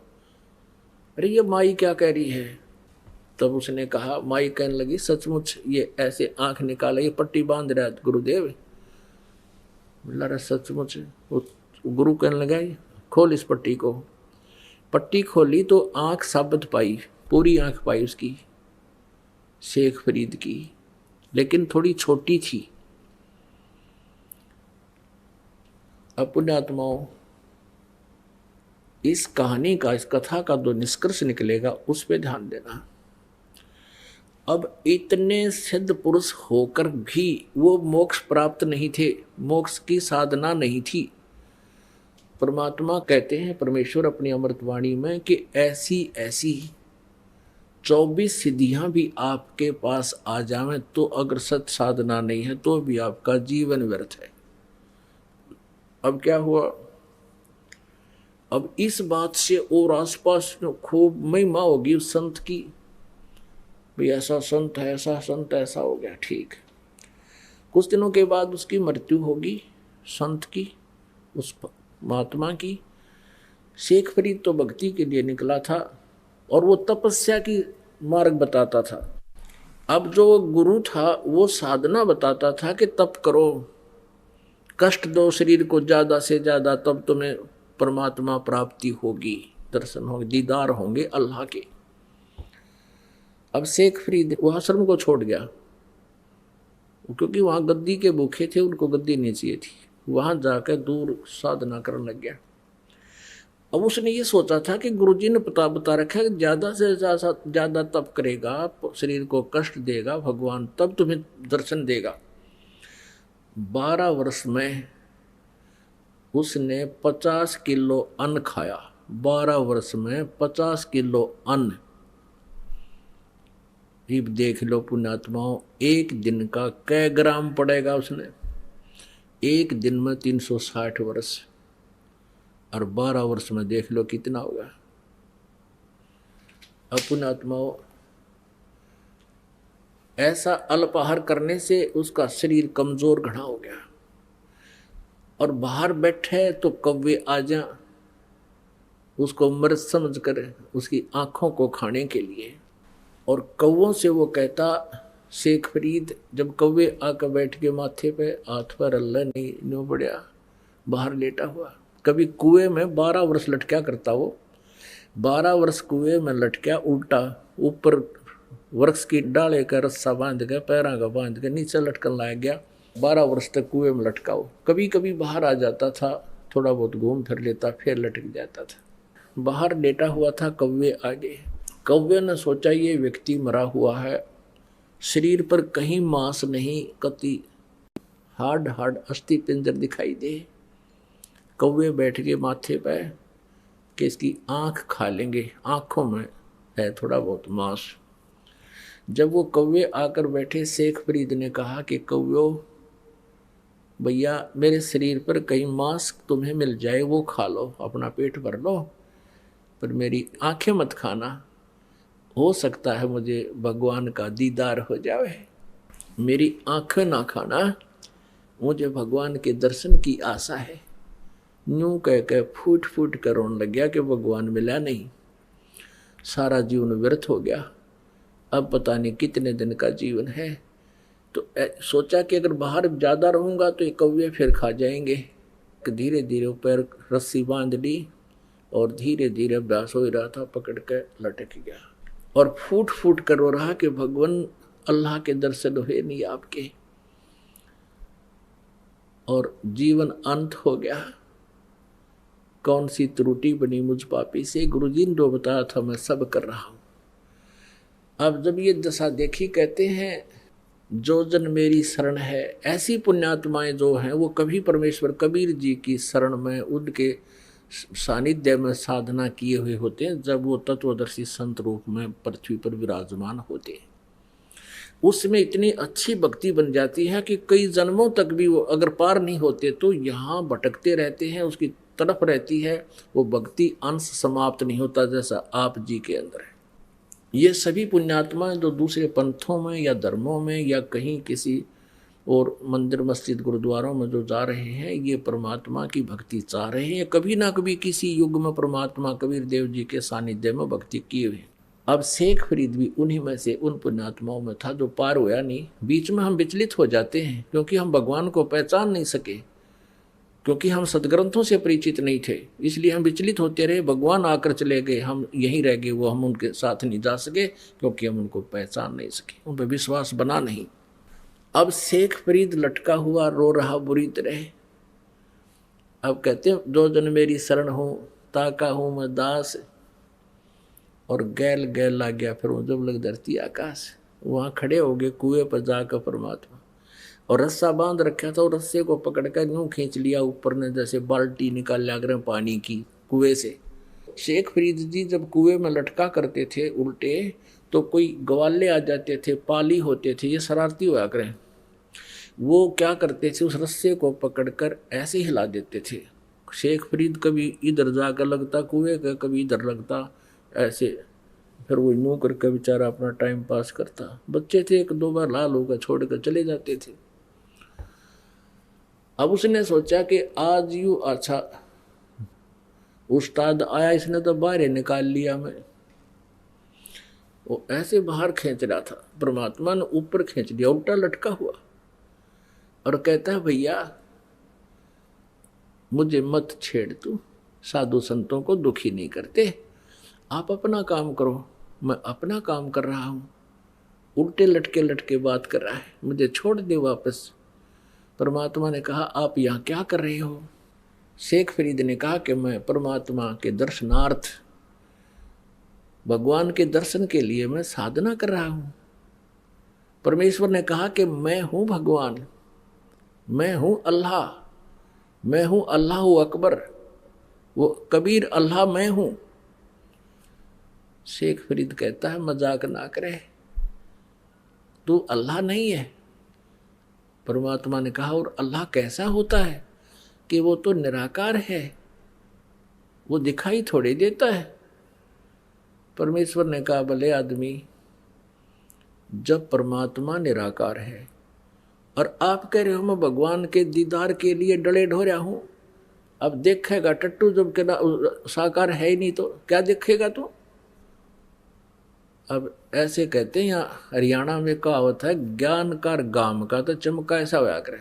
अरे ये माई क्या कह रही है। तब उसने कहा, माई कहने लगी, सचमुच ये ऐसे आंख निकाला, ये पट्टी बांध रहा है गुरुदेव। बोला सचमुच। वो गुरु कहने लगा, खोल इस पट्टी को। पट्टी खोली तो आंख साबित पाई, पूरी आंख पाई उसकी, शेख फरीद की, लेकिन थोड़ी छोटी थी। अब पुण्यात्माओं, इस कहानी का, इस कथा का जो निष्कर्ष निकलेगा उस पे ध्यान देना। अब इतने सिद्ध पुरुष होकर भी वो मोक्ष प्राप्त नहीं थे, मोक्ष की साधना नहीं थी। परमात्मा कहते हैं, परमेश्वर अपनी अमृतवाणी में, कि ऐसी ऐसी 24 सिद्धियां भी आपके पास आ जावें तो अगर सत साधना नहीं है तो भी आपका जीवन व्यर्थ है। अब क्या हुआ, अब इस बात से और आसपास खूब महिमा होगी उस संत की, भाई ऐसा संत है, ऐसा संत, ऐसा हो गया, ठीक। कुछ दिनों के बाद उसकी मृत्यु होगी, संत की, उस महात्मा की। शेख फरीद तो भक्ति के लिए निकला था, और वो तपस्या की मार्ग बताता था। अब जो गुरु था वो साधना बताता था कि तप करो, कष्ट दो शरीर को ज्यादा से ज्यादा, तब तुम्हें परमात्मा प्राप्ति होगी, दर्शन होंगे, दीदार होंगे अल्लाह के। अब शेख फरीद वो आश्रम को छोड़ गया, क्योंकि वहां गद्दी के भूखे थे, उनको गद्दी नहीं चाहिए थी। वहां जाकर दूर साधना करने लग गया। अब उसने ये सोचा था कि गुरुजी ने बता रखा है, ज्यादा से ज्यादा तप करेगा, शरीर को कष्ट देगा भगवान, तब तुम्हें दर्शन देगा। 12 वर्ष में उसने 50 किलो अन्न खाया। 12 वर्ष में 50 किलो अन्न, ये देख लो पुण्यात्माओं, एक दिन का कै ग्राम पड़ेगा उसने, एक दिन में 360 वर्ष, और 12 वर्ष में देख लो कितना होगा। अब पुण्यात्माओं, ऐसा अल्पाहार करने से उसका शरीर कमजोर घना हो गया, और बाहर बैठे तो कौवे आ जा उसको मृत समझ कर उसकी आंखों को खाने के लिए। और कौवों से वो कहता, शेख फरीद जब कौवे आकर बैठ के माथे पे हाथ पर अल्लाह नहीं नो बढ़िया बाहर लेटा हुआ। कभी कुएं में 12 वर्ष लटका करता वो, 12 वर्ष कुएं में लटका उल्टा, ऊपर वृक्ष की डाले का रस्सा बांध के पैरों का बांध के नीचे लटकन लाया गया। 12 वर्ष तक कुएं में लटका हो। कभी कभी बाहर आ जाता था, थोड़ा बहुत घूम फिर लेता, फिर लटक जाता था। बाहर लेटा हुआ था, कौवे आगे। कौवे ने सोचा ये व्यक्ति मरा हुआ है, शरीर पर कहीं मांस नहीं, कति हार्ड अस्थि पिंजर दिखाई दे। कौवे बैठ के माथे पे कि इसकी आंख खा लेंगे, आंखों में है थोड़ा बहुत मांस। जब वो कौवे आकर बैठे, शेख फरीद ने कहा कि कौवे भैया मेरे शरीर पर कहीं मांस तुम्हें मिल जाए वो खा लो, अपना पेट भर लो, पर मेरी आंखें मत खाना, हो सकता है मुझे भगवान का दीदार हो जाए। मेरी आंखें ना खाना, मुझे भगवान के दर्शन की आशा है। यूं कह के फूट फूट कर रोने लग गया कि भगवान मिला नहीं, सारा जीवन व्यर्थ हो गया, अब पता नहीं कितने दिन का जीवन है। तो सोचा कि अगर बाहर ज़्यादा रहूँगा तो ये कौवे फिर खा जाएंगे। धीरे धीरे पैर रस्सी बांध ली और धीरे धीरे अभ्यास हो रहा था, पकड़ के लटक गया और फूट फूट कर रो रहा कि भगवान अल्लाह के दर्शन हुए नहीं आपके, और जीवन अंत हो गया। कौन सी त्रुटि बनी मुझ पापी से, गुरुजी ने जो बताया था मैं सब कर रहा हूं। अब जब ये दशा देखी, कहते हैं जो जन मेरी शरण है, ऐसी पुण्यात्माएं जो हैं वो कभी परमेश्वर कबीर जी की शरण में, उनके सानिध्य में साधना किए हुए होते हैं, जब वो तत्वदर्शी संत रूप में पृथ्वी पर विराजमान होते हैं। उसमें इतनी अच्छी भक्ति बन जाती है कि कई जन्मों तक भी वो अगर पार नहीं होते तो यहाँ भटकते रहते हैं, उसकी तरफ रहती है, वो भक्ति अंश समाप्त नहीं होता, जैसा आप जी के अंदर है। ये सभी पुण्यात्मा जो दूसरे पंथों में या धर्मों में या कहीं किसी और मंदिर मस्जिद गुरुद्वारों में जो जा रहे हैं, ये परमात्मा की भक्ति चाह रहे हैं, कभी ना कभी किसी युग में परमात्मा कबीर देव जी के सानिध्य में भक्ति किए हुए। अब शेख फरीद भी उन्हीं में से उन पुण्यात्माओं में था जो पार होया नहीं। बीच में हम विचलित हो जाते हैं क्योंकि हम भगवान को पहचान नहीं सके, क्योंकि हम सदग्रंथों से परिचित नहीं थे, इसलिए हम विचलित होते रहे। भगवान आकर चले गए, हम यहीं रह गए, वो हम उनके साथ नहीं जा सके क्योंकि हम उनको पहचान नहीं सके, उन पर विश्वास बना नहीं। अब शेख फरीद लटका हुआ रो रहा बुरी तरह। अब कहते हैं जो जन मेरी शरण हो, ताका हूँ मैं दास, और गैल गैल लग गया। फिर वो जब लग धरती आकाश, वहाँ खड़े हो गए कुएं पर जाकर परमात्मा, और रस्सा बांध रखा था, और रस्से को पकड़ कर यूं खींच लिया ऊपर ने, जैसे बाल्टी निकाल लिया करें पानी की कुएं से। शेख फरीद जी जब कुएं में लटका करते थे उल्टे, तो कोई ग्वाले आ जाते थे, पाली होते थे, ये शरारती हुआ करें, वो क्या करते थे, उस रस्से को पकड़कर ऐसे हिला देते थे। शेख फरीद कभी इधर जाकर लगता कुएं का, कभी इधर लगता ऐसे, फिर वो यूं करके बेचारा अपना टाइम पास करता। बच्चे थे, 1-2 बार लाल होकर छोड़ कर चले जाते थे। अब उसने सोचा कि आज यूं अच्छा उस्ताद आया, इसने तो बाहर निकाल लिया। मैं वो ऐसे बाहर खींच रहा था, परमात्मा ने ऊपर खींच लिया, उल्टा लटका हुआ, और कहता है भैया मुझे मत छेड़, तू साधु संतों को दुखी नहीं करते, आप अपना काम करो, मैं अपना काम कर रहा हूँ। उल्टे लटके लटके बात कर रहा है, मुझे छोड़ दे वापस। परमात्मा ने कहा आप यहाँ क्या कर रहे हो? शेख फरीद ने कहा कि मैं परमात्मा के दर्शनार्थ, भगवान के दर्शन के लिए मैं साधना कर रहा हूँ। परमेश्वर ने कहा कि मैं हूँ भगवान, मैं हूँ अल्लाह, मैं हूँ अल्लाह अकबर, वो कबीर अल्लाह मैं हूँ। शेख फरीद कहता है मजाक ना करे, तू अल्लाह नहीं है। परमात्मा ने कहा और अल्लाह कैसा होता है कि वो तो निराकार है, वो दिखाई थोड़ी देता है। परमेश्वर ने कहा भले आदमी, जब परमात्मा निराकार है और आप कह रहे हो मैं भगवान के दीदार के लिए डले ढो रहा हूं, अब देखेगा टट्टू जब के साकार है ही नहीं तो क्या देखेगा तू। अब ऐसे कहते हैं, यहाँ हरियाणा में कहावत है, ज्ञान का गाम का तो चमका ऐसा होया करे।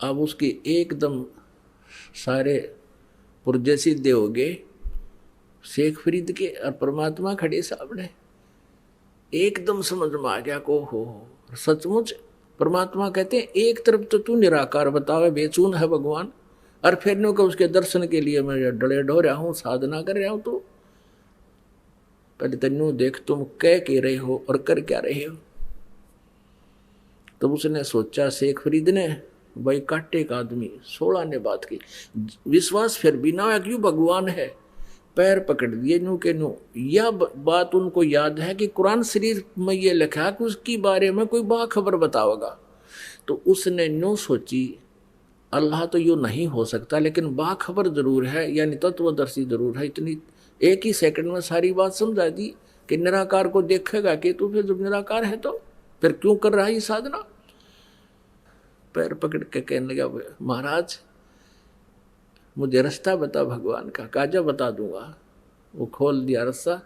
अब उसकी एकदम सारे पुर्जे सीधे हो गए शेख फरीद के, और परमात्मा खड़े सामने, एकदम समझ में आ गया को हो सचमुच। परमात्मा कहते हैं एक तरफ तो तू निराकार बतावे बेचून है भगवान, और फिर नो को उसके दर्शन के लिए मैं डले ढो रहा हूँ, साधना कर रहा हूँ। तो पहले तेनू देख तुम कह के रहे हो और कर क्या रहे हो। तब उसने सोचा शेख फरीद ने, भाई काटे का आदमी 16 ने बात की, विश्वास फिर भी ना है क्यों भगवान है, पैर पकड़ दिए नू के नू। यह बात उनको याद है कि कुरान शरीफ में ये लिखा है कि उसके बारे में कोई बाखबर बताओगा। तो उसने न्यू सोची अल्लाह तो यूँ नहीं हो सकता, लेकिन बाखबर जरूर है, यानी तत्वदर्शी जरूर है। इतनी एक ही सेकंड में सारी बात समझा दी कि निराकार को देखेगा कि तू, फिर जब निराकार है तो फिर क्यों कर रहा है ये साधना। पैर पकड़ के कहने लगा, महाराज मुझे रास्ता बता भगवान का। काजा बता दूंगा। वो खोल दिया रास्ता,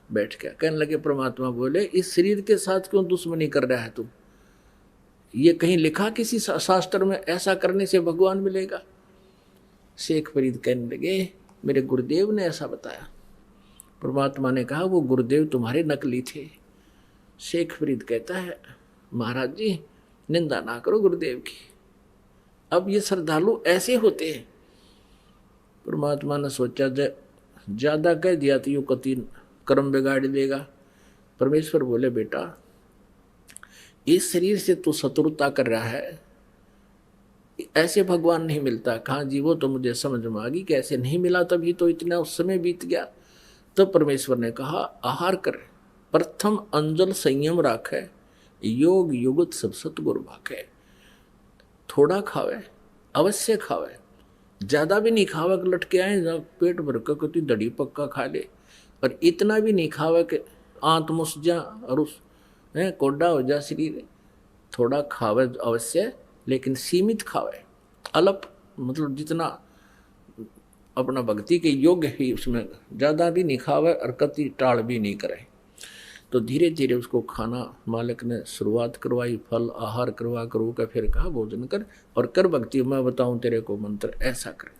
बैठ गया। कहने लगे, परमात्मा बोले इस शरीर के साथ क्यों दुश्मनी कर रहा है तू, ये कहीं लिखा किसी शास्त्र में ऐसा करने से भगवान मिलेगा। शेख फरीद कहने लगे, मेरे गुरुदेव ने ऐसा बताया। परमात्मा ने कहा वो गुरुदेव तुम्हारे नकली थे। शेख फरीद कहता है, महाराज जी निंदा ना करो गुरुदेव की, अब ये श्रद्धालु ऐसे होते हैं। परमात्मा ने सोचा ज्यादा कह दिया तो यूं कति कर्म बिगाड़ देगा। परमेश्वर बोले, बेटा इस शरीर से तू शत्रुता कर रहा है, ऐसे भगवान नहीं मिलता। कहाँ जी, वो तो मुझे समझ में आ गई कि ऐसे नहीं मिला, तभी तो इतना उस समय बीत गया। तब परमेश्वर ने कहा, आहार कर, प्रथम अंजल संयम राखे, योग युगत सब सतगुरु भाखे। थोड़ा खावे, अवश्य खावे, ज्यादा भी नहीं खावे कि लटके आए, जब पेट भर कर कति दड़ी पक्का खा ले, और इतना भी नहीं खावे कि आंत मुस जा और उस कोडा हो जा शरीर। थोड़ा खावे अवश्य, लेकिन सीमित खावे, अल्प, मतलब जितना अपना भक्ति के योग्य ही, उसमें ज़्यादा भी नहीं खावे और कति टाल भी नहीं करे। तो धीरे धीरे उसको खाना मालिक ने शुरुआत करवाई, फल आहार करवा कर फिर कहा भोजन कर और कर भक्ति, मैं बताऊं तेरे को मंत्र ऐसा कर।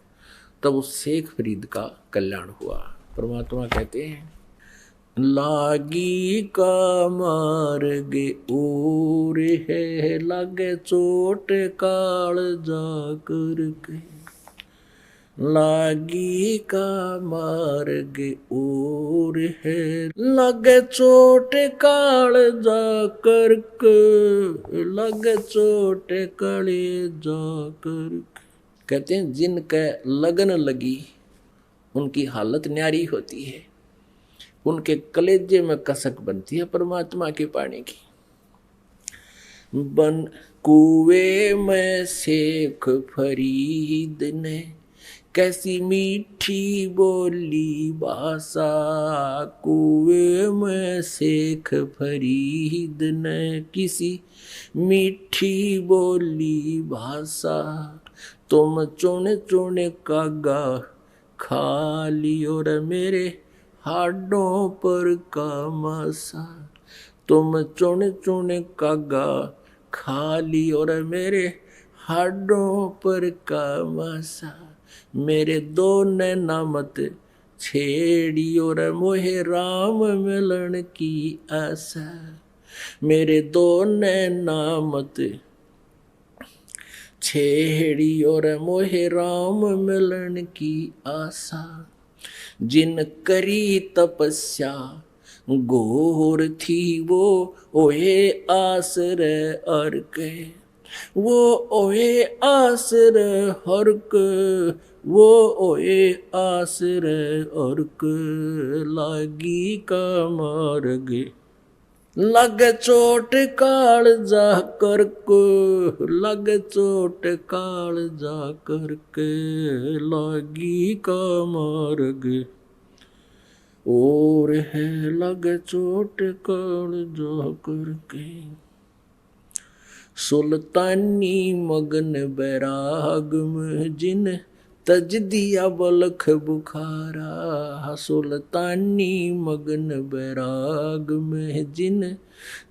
तब उस शेख फरीद का कल्याण हुआ। परमात्मा कहते हैं, लागी का मार्ग और है, लागे चोट काल जाकर के। लागी का मार्ग और है, लगे चोट काल जाकर के, लगे चोट काले जाकर। कहते हैं जिनके लगन लगी उनकी हालत न्यारी होती है, उनके कलेजे में कसक बनती है परमात्मा की पानी की। बन कुएं में शेख फरीद ने कैसी मीठी बोली भाषा, कुएं में शेख फरीद ने किसी मीठी बोली भाषा। तुम चुन चुन कागा खा लियो रे मेरे हाडों पर का मासा। तुम चुन चुन कागा खा लियो रे मेरे हाडों पर का मासा। मेरे दो नैना मत छेड़ियो रे मोहे राम मिलन की आशा। मेरे दो नैना मत छेड़ियो रे मोहे राम मिलन की आशा। जिन करी तपस्या घोर थी वो ओहे आसरे अर्क। वो ओए आसर हरक, वो ओए आसर हरक, लागी का मार्ग लग चोट काल जा करक, लग चोट काल जा करक, लागी का मार्ग और है लग चोट काल जा करके। सुल्तानी मगन बैराग में जिन तज दिया बलख बुखारा, सुल्तानी मगन बैराग में जिन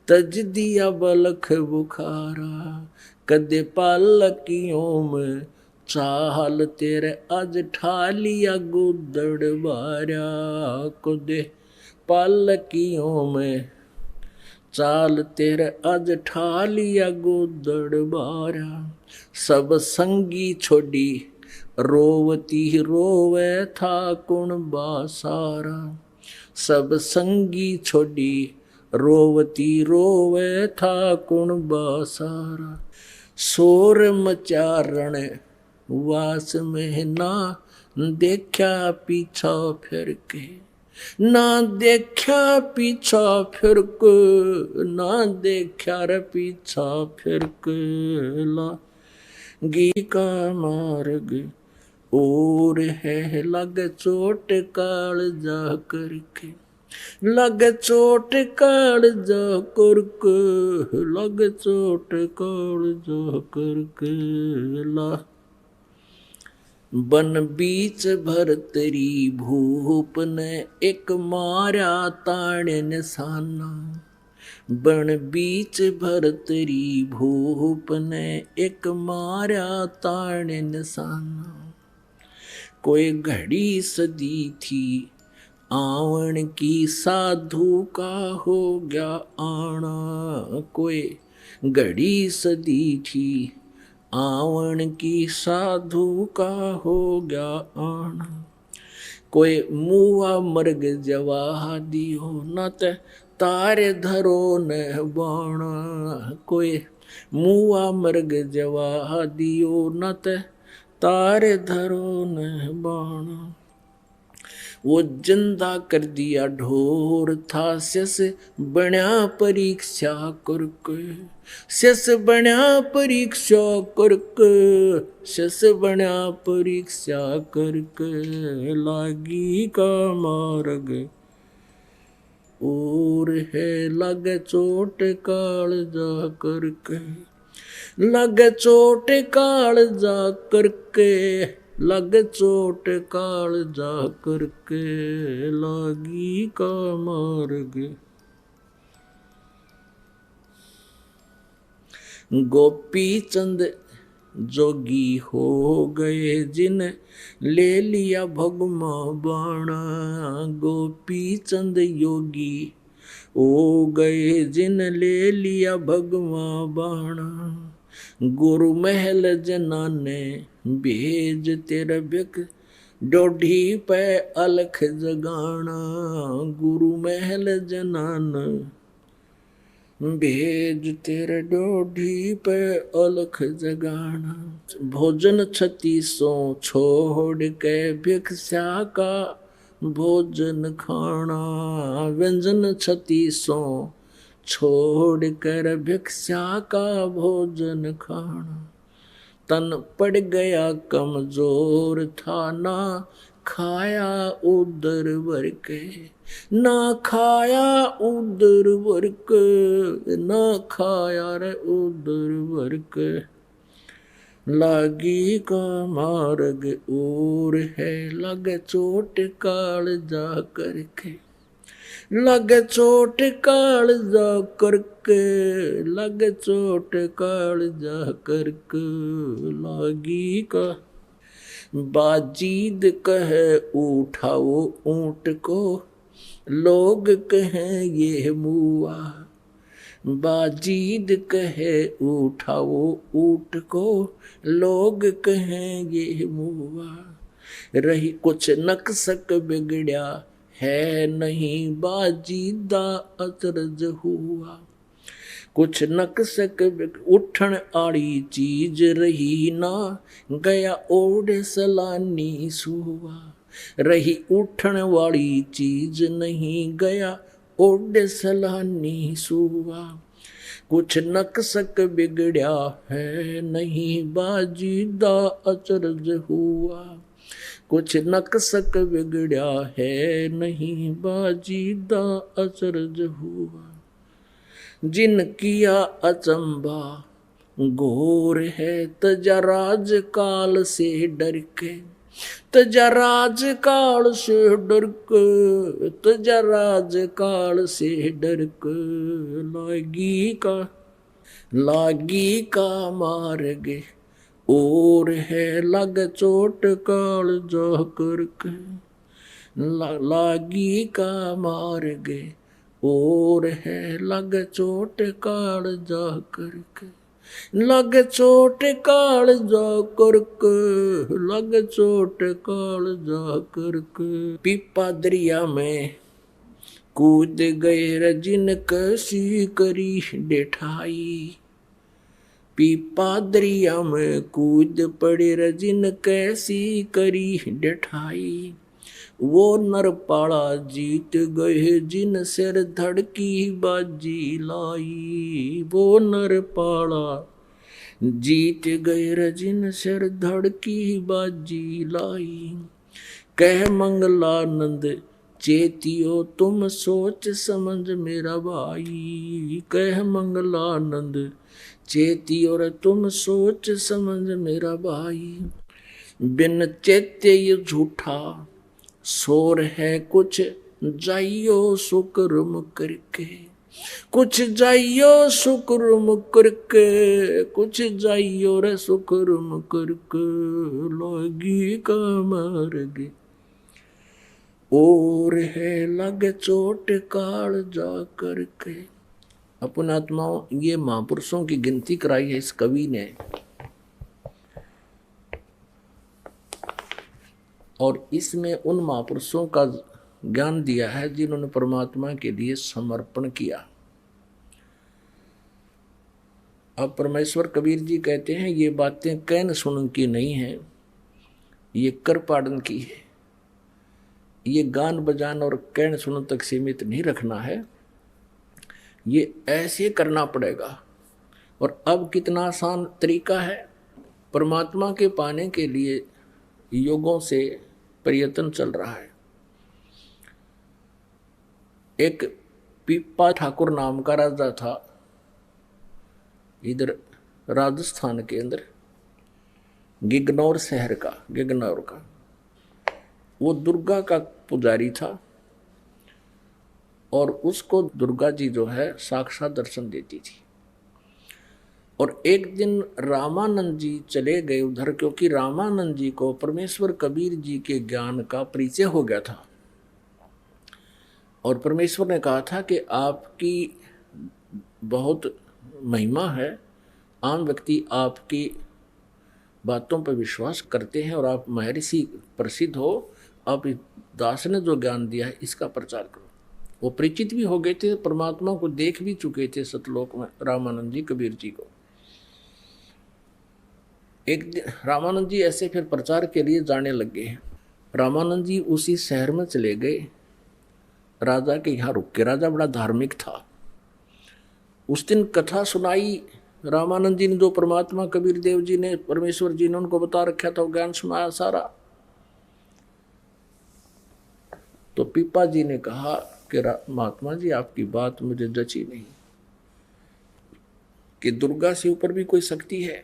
तज दिया बलख बुखारा, कदे पालकियों में चाल तेरे आज ठालिया गुदड़ बारा, कदे पालकियों में चाल तेरे आज ठालिया गुदड़ बारा, सब संगी छोड़ी रोवती रोवे था कुण बासारा, सब संगी छोड़ी रोवती रोवे था कुण बासारा, शोर मचारण वास में ना देखा पीछा फिर के, ना देखा पीछा फिर के, ना देखा रे पीछा फिर के, लागी का मार्ग और है लग चोट काल जा करके, लग चोट काल जा करके, लग चोट काल जा करके, ला बन बीच भरतरी भूप ने एक मारा ताण निशाना, बन बीच भरतरी भूप ने एक मारा ताण निशाना, कोई घड़ी सदी थी आवन की साधु का हो गया आना, कोई घड़ी सदी थी आवन की साधु का हो गया आना, कोई मुआ मर्ग जवा दियो न तारे धरो न बाणा, कोई मुआ मर्ग जवा दियो न तारे धरो न बाणा, वो जिंदा कर दिया ढोर था सस बण्या परीक्षा करके, सस बण्या परीक्षा करके, सस बण्या परीक्षा करके, लागी का मार्ग और है लग चोट काल जा करके, लग चोट काल जा करके, लग चोट काल जा करके, लागी का मार्ग। गोपी चंद जोगी हो गए जिन ले लिया भगमा बाणा, गोपी चंद योगी हो गए जिन ले लिया भगवा बाणा, गुरु महल जनाने भेज तेरा बिक डोढ़ी पे अलख जगाना, गुरु महल जनाना भेज तेरे डोढ़ी पे अलख जगाना, भोजन 3600 छोड़ के भिक्षा का भोजन खाना, व्यंजन 3600 छोड़ कर भिक्षा का भोजन खाना, तन पड़ गया कमजोर था ना खाया उदर भर के, ना खाया उदर भर के, ना खाया रे उदर भर के, लागी का मार्ग और है लग चोट काल जा करके, लग चोट काल जा करके, लग चोट काल जा करके, लागी का बाजीद कहे उठाओ ऊंट को, लोग कहें ये मुआ, बाजीद कहे उठाओ ऊंट को, लोग कहें ये मुआ, रही कुछ नक्सक बिगड़या है नहीं बाजीदा अचरज हुआ, कुछ नकसक उठन आड़ी चीज रही ना, गया ओढ़े सलानी सुआ। रही उठन वाली चीज नहीं, गया ओढ़े सलानी सुआ। कुछ नकसक बिगड़या है नहीं, बाजीदा अचरज हुआ। कुछ नकसक बिगड़या है नहीं, बाजीदा अचरज हुआ। जिन किया अचंबा घोर है, तजा राज काल से डर के। तजा राज काल से डर के, तजा राज काल से डर के। लागी का मार्ग और है, लग चोट काल जा करके। लागी का मार्ग और है, लग चोट काल जा करके। लग चोट काल जा करके, लग चोट काल जा करके। पीपा दरिया में कूद गए रजिन, कैसी करी डेठाई। पीपा दरिया में कूद पड़े रजिन, कैसी करी डेठाई। वो नरपाड़ा जीत गए, जिन सिर धड़की बाजी लाई। वो नरपाड़ा जीत गए रजिन, सिर धड़की बाजी लाई। कह मंगलानंद चेतियो, तुम सोच समझ मेरा भाई। कह मंगलानंद चेतियो रे, तुम सोच समझ मेरा भाई। बिन चेत्य ये झूठा शोर है, कुछ जाइयो सुकर्म करके। कुछ जाइयो सुकर्म करके, कुछ जाइयो रे सुकर्म करके। लागी का मार्ग और है, लग चोट काल जा करके। अपन आत्माओं, ये महापुरुषों की गिनती कराई है इस कवि ने, और इसमें उन महापुरुषों का ज्ञान दिया है जिन्होंने परमात्मा के लिए समर्पण किया। अब परमेश्वर कबीर जी कहते हैं, ये बातें कहन सुनन की नहीं है, ये कर पाड़न की है। ये गान बजान और कहन सुनन तक सीमित नहीं रखना है, ये ऐसे करना पड़ेगा। और अब कितना आसान तरीका है, परमात्मा के पाने के लिए युगों से प्रयत्न चल रहा है। एक पीपा ठाकुर नाम का राजा था इधर राजस्थान के अंदर, गिगनौर शहर का, गिगनौर का। वो दुर्गा का पुजारी था और उसको दुर्गा जी जो है साक्षात दर्शन देती थी। और एक दिन रामानंद जी चले गए उधर, क्योंकि रामानंद जी को परमेश्वर कबीर जी के ज्ञान का परिचय हो गया था। और परमेश्वर ने कहा था कि आपकी बहुत महिमा है, आम व्यक्ति आपकी बातों पर विश्वास करते हैं और आप महर्षि प्रसिद्ध हो। आप दास ने जो ज्ञान दिया है इसका प्रचार करो। वो परिचित भी हो गए थे, परमात्मा को देख भी चुके थे सतलोक में, रामानंद जी कबीर जी को। एक दिन रामानंद जी ऐसे फिर प्रचार के लिए जाने लगे। रामानंद जी उसी शहर में चले गए, राजा के यहाँ रुक के। राजा बड़ा धार्मिक था। उस दिन कथा सुनाई रामानंद जी ने, जो परमात्मा कबीर देव जी ने, परमेश्वर जी ने उनको बता रखा था, वो ज्ञान सुनाया सारा। तो पीपा जी ने कहा कि महात्मा जी आपकी बात मुझे जची नहीं, कि दुर्गा से ऊपर भी कोई शक्ति है।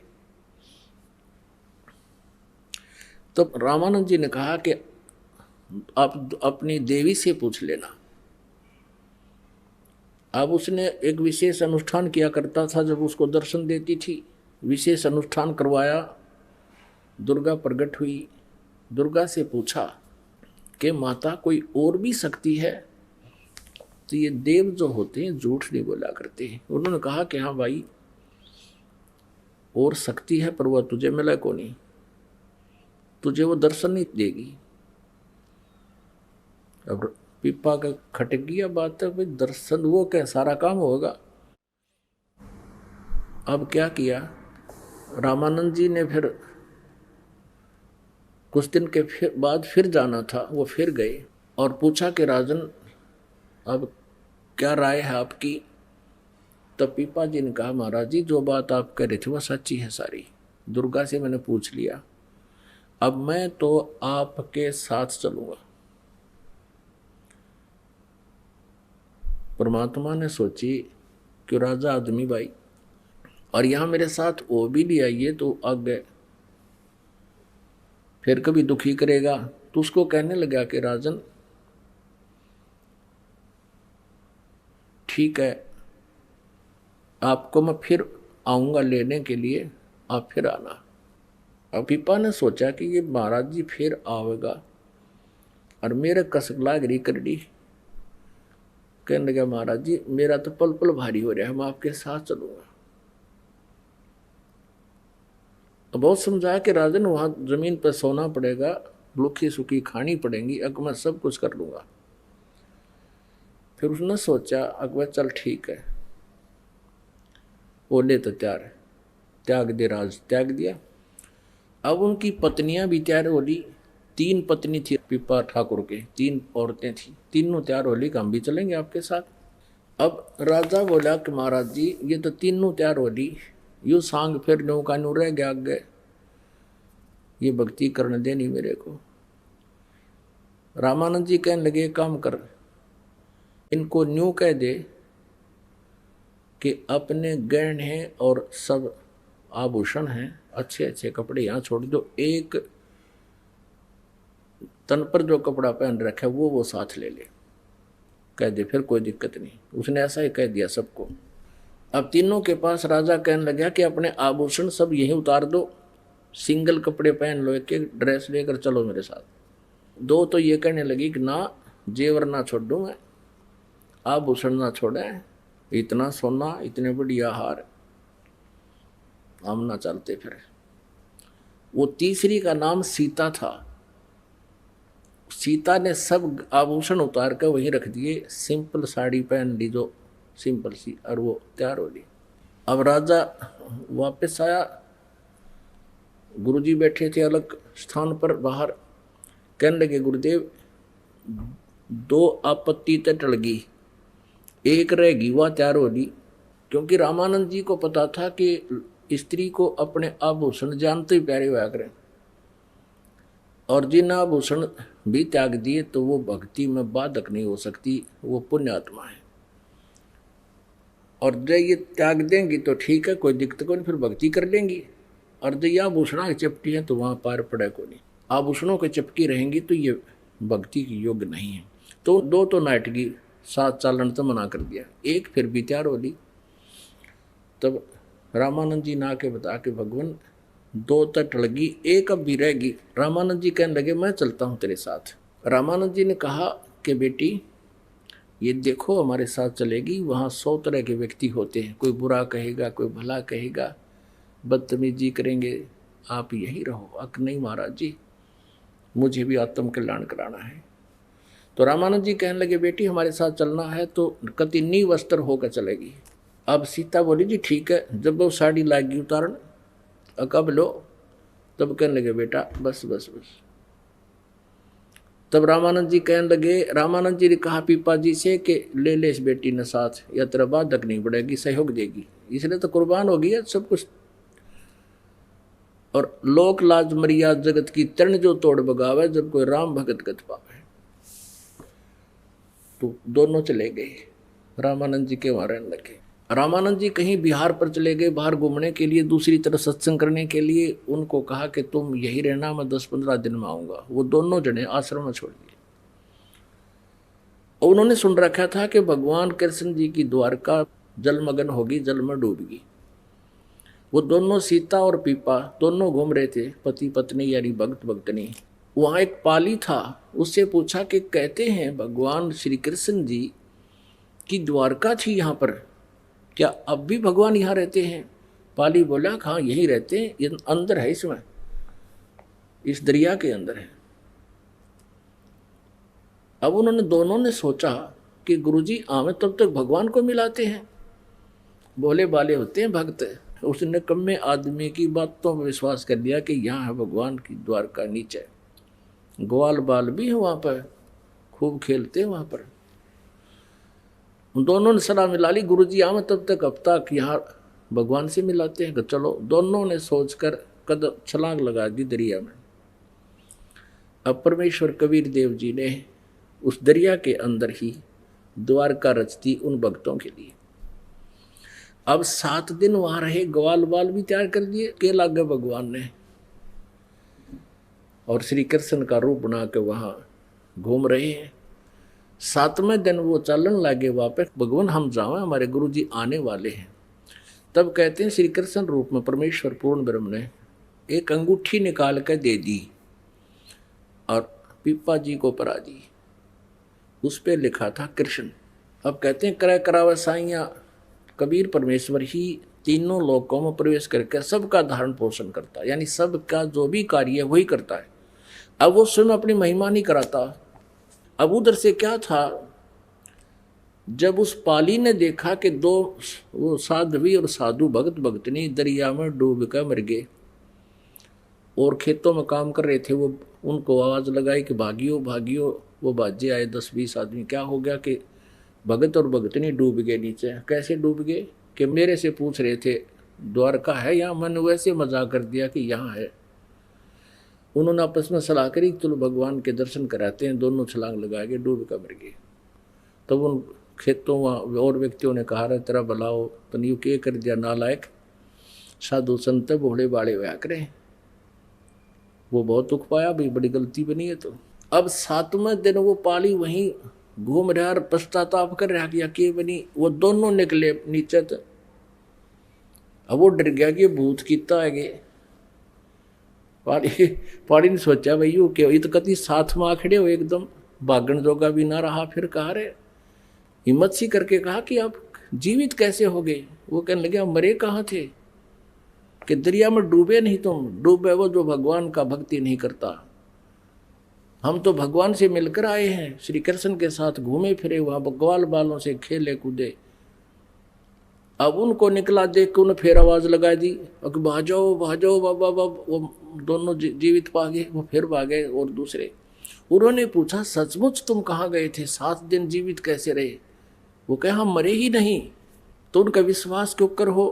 तब रामानंद जी ने कहा कि आप अपनी देवी से पूछ लेना। अब उसने एक विशेष अनुष्ठान किया करता था, जब उसको दर्शन देती थी, विशेष अनुष्ठान करवाया। दुर्गा प्रकट हुई, दुर्गा से पूछा कि माता कोई और भी शक्ति है? तो ये देव जो होते हैं झूठ नहीं बोला करते हैं। उन्होंने कहा कि हाँ भाई और शक्ति है, पर वह तुझे मिला को नहीं, तुझे वो दर्शन नहीं देगी। अब पीपा का खटक गया बात है, भाई दर्शन वो क्या सारा काम होगा? अब क्या किया, रामानंद जी ने फिर कुछ दिन के बाद फिर जाना था, वो फिर गए और पूछा कि राजन अब क्या राय है आपकी। तब पीपा जी ने कहा, महाराज जी जो बात आप कह रहे थे वो सच्ची है सारी, दुर्गा से मैंने पूछ लिया, अब मैं तो आपके साथ चलूंगा। परमात्मा ने सोची कि राजा आदमी भाई, और यहां मेरे साथ वो भी नहीं आइए तो आगे फिर कभी दुखी करेगा। तो उसको कहने लगा कि राजन ठीक है, आपको मैं फिर आऊंगा लेने के लिए, आप फिर आना। अब पीपा ने सोचा कि ये महाराज जी फिर आवेगा और मेरे कसक लाग रही करड़ी। कहने लगा, महाराज जी मेरा तो पल पल भारी हो रहा है, मैं आपके साथ चलूंगा। तो बहुत समझाया कि राजन वहां जमीन पर सोना पड़ेगा, भूखी सूखी खानी पड़ेगी, अब मैं सब कुछ कर लूंगा। फिर उसने सोचा अकबर चल ठीक है, बोले तो तैयार है, त्याग दे, राज त्याग दिया। अब उनकी पत्नियां भी तैयार हो ली, 3 पत्नी थी पीपा ठाकुर के, 3 औरतें थी, तीनों तैयार हो ली, हम भी चलेंगे आपके साथ। अब राजा बोला कि महाराज जी ये तो तीनों तैयार हो ली, यू सांग फिर नौका नू रह गया आगे, ये भक्ति करने देनी मेरे को। रामानंद जी कहने लगे काम कर, इनको न्यू कह दे कि अपने गहने और सब आभूषण हैं, अच्छे अच्छे कपड़े यहाँ छोड़ दो, एक तन पर जो कपड़ा पहन रखा है वो साथ ले ले, कह दे, फिर कोई दिक्कत नहीं। उसने ऐसा ही कह दिया सबको। अब तीनों के पास राजा कहने लगा कि अपने आभूषण सब यहीं उतार दो, सिंगल कपड़े पहन लो, एक एक ड्रेस लेकर चलो मेरे साथ। 2 तो ये कहने लगी कि ना जेवर ना छोड़ दूँ मैं, आभूषण ना छोड़े, इतना सोना इतने बढ़िया हार हम ना चलते फिर। वो तीसरी का नाम सीता था। सीता ने सब आभूषण उतार कर वहीं रख दिए, सिंपल साड़ी पहन ली जो सिंपल सी, और वो तैयार हो ली। अब राजा वापस आया, गुरुजी बैठे थे अलग स्थान पर बाहर। कहने लगे गुरुदेव 2 आपत्ति तो टल गई, एक रहेगी वह तैयार हो ली। क्योंकि रामानंद जी को पता था कि स्त्री को अपने आभूषण जानते ही प्यारे हुआ करें, और जिन आभूषण भी त्याग दिए तो वो भक्ति में बाधक नहीं हो सकती, वो पुण्य आत्मा है। और जब ये त्याग देंगी तो ठीक है, कोई दिक्कत को नहीं, फिर भक्ति कर लेंगी। और जब ये आभूषणों की चपटी है तो वहाँ पार पड़े को नहीं, आभूषणों की चपकी रहेंगी तो ये भक्ति की योग्य नहीं है। तो 2 तो नाटकी साथ चालन तो मना कर दिया, एक फिर भी तैयार हो ली। तब रामानंद जी ना के बता के भगवान 2 तो टल गई, एक अब भी रहेगी। रामानंद जी कहने लगे मैं चलता हूँ तेरे साथ। रामानंद जी ने कहा कि बेटी ये देखो हमारे साथ चलेगी, वहाँ 100 तरह के व्यक्ति होते हैं, कोई बुरा कहेगा, कोई भला कहेगा, बदतमीजी करेंगे, आप यहीं रहो। अक नहीं महाराज जी, मुझे भी आत्म कल्याण कराना है। तो रामानंद जी कहने लगे बेटी हमारे साथ चलना है तो कति नी वस्त्र होकर चलेगी। अब सीता बोली जी ठीक है। जब वो साड़ी लागी उतारन, कब लो, तब कहने लगे बेटा बस बस बस। तब रामानंद जी कहने लगे, रामानंद जी ने कहा पीपा जी से कि ले ले इस बेटी ने साथ, या तेरा बाधक नहीं पड़ेगी, सहयोग देगी, इसलिए तो कुर्बान होगी है सब कुछ। और लोक लाज मर्याद जगत की तरण जो तोड़ बगावे, जब कोई राम भगत गत पावे। तो दोनों चले गए, रामानंद जी के वहां रहने लगे। रामानंद जी कहीं बिहार पर चले गए बाहर घूमने के लिए, दूसरी तरफ सत्संग करने के लिए। उनको कहा कि तुम यही रहना, मैं 10-15 दिन में आऊंगा। वो दोनों जने आश्रम में छोड़ दिए। उन्होंने सुन रखा था कि भगवान कृष्ण जी की द्वारका जलमग्न होगी, जल में डूबेगी। वो दोनों सीता और पीपा दोनों घूम रहे थे, पति पत्नी यानी भक्त भक्तनी। वहां एक पाली था, उससे पूछा कि कहते हैं भगवान श्री कृष्ण जी की द्वारका थी यहाँ पर, क्या अब भी भगवान यहाँ रहते हैं? पाली बोला हाँ यहीं रहते हैं, ये अंदर है, इसमें इस दरिया के अंदर है। अब उन्होंने दोनों ने सोचा कि गुरुजी आवे तब तक भगवान को मिलाते हैं, भोले बाले होते हैं भक्त, उस निकम्मे आदमी की बातों में विश्वास कर लिया कि यहाँ है भगवान की द्वारका नीचे। ग्वाल बाल भी है वहाँ पर, खूब खेलते हैं वहाँ पर। दोनों ने सलाह मिला ली, गुरुजी आवे तब तक हफ्ता यहाँ भगवान से मिलाते हैं। चलो, दोनों ने सोचकर कदम छलांग लगा दी दरिया में। अब परमेश्वर कबीर देव जी ने उस दरिया के अंदर ही द्वारका रच दी उन भक्तों के लिए। अब 7 दिन वहां रहे, ग्वाल बाल भी तैयार कर दिए के लागे भगवान ने, और श्री कृष्ण का रूप बना के वहां घूम रहे हैं। 7वें दिन वो चलन लागे वापस, भगवान हम जावे, हमारे गुरु जी आने वाले हैं। तब कहते हैं श्री कृष्ण रूप में परमेश्वर पूर्ण ब्रह्म ने एक अंगूठी निकाल कर दे दी और पिप्पा जी को परा दी। उस पे लिखा था कृष्ण। अब कहते हैं क्रय करावा साइया, कबीर परमेश्वर ही तीनों लोकों में प्रवेश करके सबका धारण पोषण करता है, यानी सबका जो भी कार्य है वही करता है। अब वो स्वयं अपनी महिमा नहीं कराता। अब उधर से क्या था, जब उस पाली ने देखा कि 2 वो साध्वी और साधु भगत भगतनी दरिया में डूब कर मर गए और खेतों में काम कर रहे थे, वो उनको आवाज़ लगाई कि भागियो भागियो। वो बाजे आए 10-20 आदमी। क्या हो गया कि भगत और भगतनी डूब गए नीचे। कैसे डूब गए कि मेरे से पूछ रहे थे द्वारका है यहाँ, मैंने वैसे मजाक कर दिया कि यहाँ है। उन्होंने आपस में सलाह करी चलो भगवान के दर्शन कराते हैं, दोनों छलांग लगा के डूब कर मर गए। तब उन खेतों और व्यक्तियों ने कहा रहे तेरा भलाओ तो यू के कर दिया नालायक, साधु संत भोले बाड़े हुआ करें। वो बहुत दुख पाया, भाई बड़ी गलती बनी है। तो अब 7वें दिन वो पाली वहीं घूम रहा और पश्चाताप कर रहा कि के बनी। वो दोनों निकले नीचे तक। अब वो डर गया कि भूत कितना है। पाड़ी ने सोचा भाई यू क्या, ये तो कति साथ में आखड़े हो एकदम, भागण जोगा भी ना रहा। फिर कहा रे हिम्मत सी करके कहा कि आप जीवित कैसे हो गए। वो कहने लगे आप मरे कहाँ थे कि दरिया में डूबे नहीं तुम। डूबे वो जो भगवान का भक्ति नहीं करता। हम तो भगवान से मिलकर आए हैं, श्री कृष्ण के साथ घूमे फिरे, वहां ग्वाल बालों से खेले कूदे। अब उनको निकला देख के उन्हें फिर आवाज लगा दी भाजो भाजो बाबा बाबा। वो दोनों जीवित पा गए, वो फिर भागे। और दूसरे उन्होंने पूछा सचमुच तुम कहाँ गए थे, 7 दिन जीवित कैसे रहे। वो कहे हम मरे ही नहीं। तो उनका विश्वास क्यों कर हो,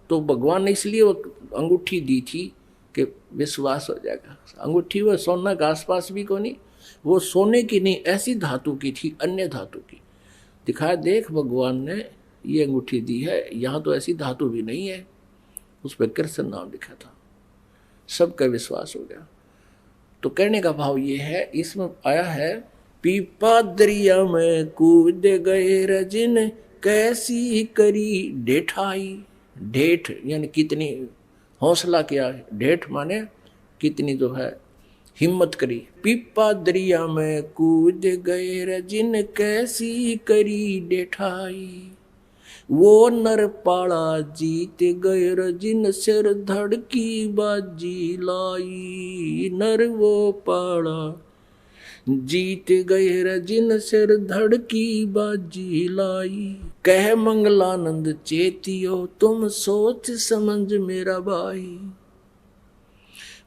तो भगवान ने इसलिए वो अंगूठी दी थी कि विश्वास हो जाएगा। अंगूठी वो सोना के आसपास भी को नहीं, वो सोने की नहीं, ऐसी धातु की थी, अन्य धातु की। दिखाया देख भगवान ने ये अंगूठी दी है, यहाँ तो ऐसी धातु भी नहीं है। उस पर कृष्ण नाम लिखा था। सबका विश्वास हो गया। तो कहने का भाव ये है, इसमें आया है पीपा दरिया में कूद गए रजिन कैसी करी ढेठाई। ढेठ यानी कितनी हौसला किया, ढेठ माने कितनी जो है हिम्मत करी। पीपा दरिया में कूद गए रजिन कैसी करी ढेठाई। वो नर पाड़ा जीत गए रजिन सिर धड़की बाजी लाई। नर वो पाड़ा जीत गए रजिन सिर धड़की बाजी लाई। कह मंगलानंद चेतियो तुम सोच समझ मेरा भाई।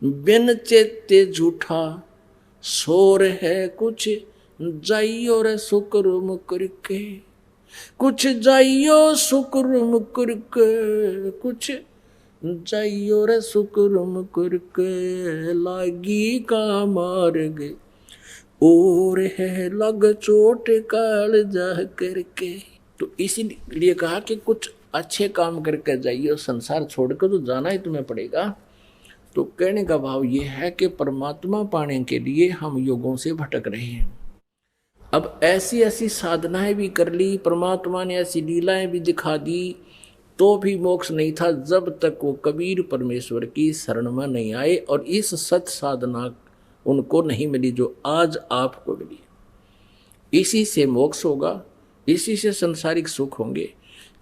बिन चेते झूठा शोर है कुछ जाइयो रे शुक्र मुकर के। कुछ जाइयो शुक्र मुकर के, कुछ जाइयो रे शुक्र मुकर के। लागी का मार गए और है लग चोट काल जा करके। तो इसीलिए कहा कि कुछ अच्छे काम करके जाइए, संसार छोड़कर तो जाना ही तुम्हें पड़ेगा। तो कहने का भाव ये है कि परमात्मा पाने के लिए हम युगों से भटक रहे हैं। अब ऐसी ऐसी साधनाएं भी कर ली, परमात्मा ने ऐसी लीलाएं भी दिखा दी, तो भी मोक्ष नहीं था जब तक वो कबीर परमेश्वर की शरण में नहीं आए और इस सत साधना उनको नहीं मिली जो आज आपको मिली। इसी से मोक्ष होगा, इसी से संसारिक सुख होंगे।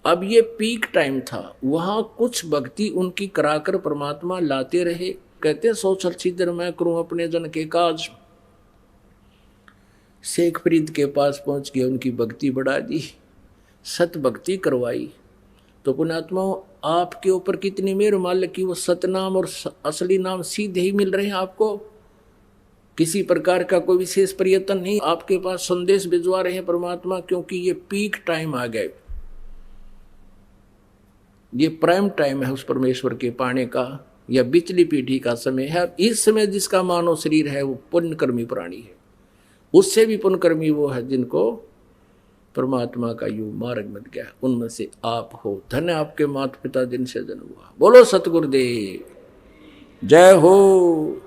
अब ये पीक टाइम था, वहाँ कुछ भक्ति उनकी कराकर परमात्मा लाते रहे। कहते सोचल छिदर मैं करूँ अपने जन के काज। शेख फरीद के पास पहुँच के उनकी भक्ति बढ़ा दी, सत भक्ति करवाई। तो पुण्यात्माओं, आपके ऊपर कितनी मेहर मालिक की, वो सतनाम और असली नाम सीधे ही मिल रहे हैं आपको। किसी प्रकार का कोई विशेष प्रयत्न नहीं, आपके पास संदेश भिजवा रहे हैं परमात्मा, क्योंकि ये पीक टाइम आ गए, ये प्राइम टाइम है उस परमेश्वर के पाने का, या बिचली पीढ़ी का समय है। इस समय जिसका मानव शरीर है वो पुण्यकर्मी प्राणी है, उससे भी पुण्यकर्मी वो है जिनको परमात्मा का यू मार्ग मिल गया। उनमें से आप हो। धन्य आपके माता पिता जिनसे जन्म हुआ। बोलो सतगुरुदेव, जय हो।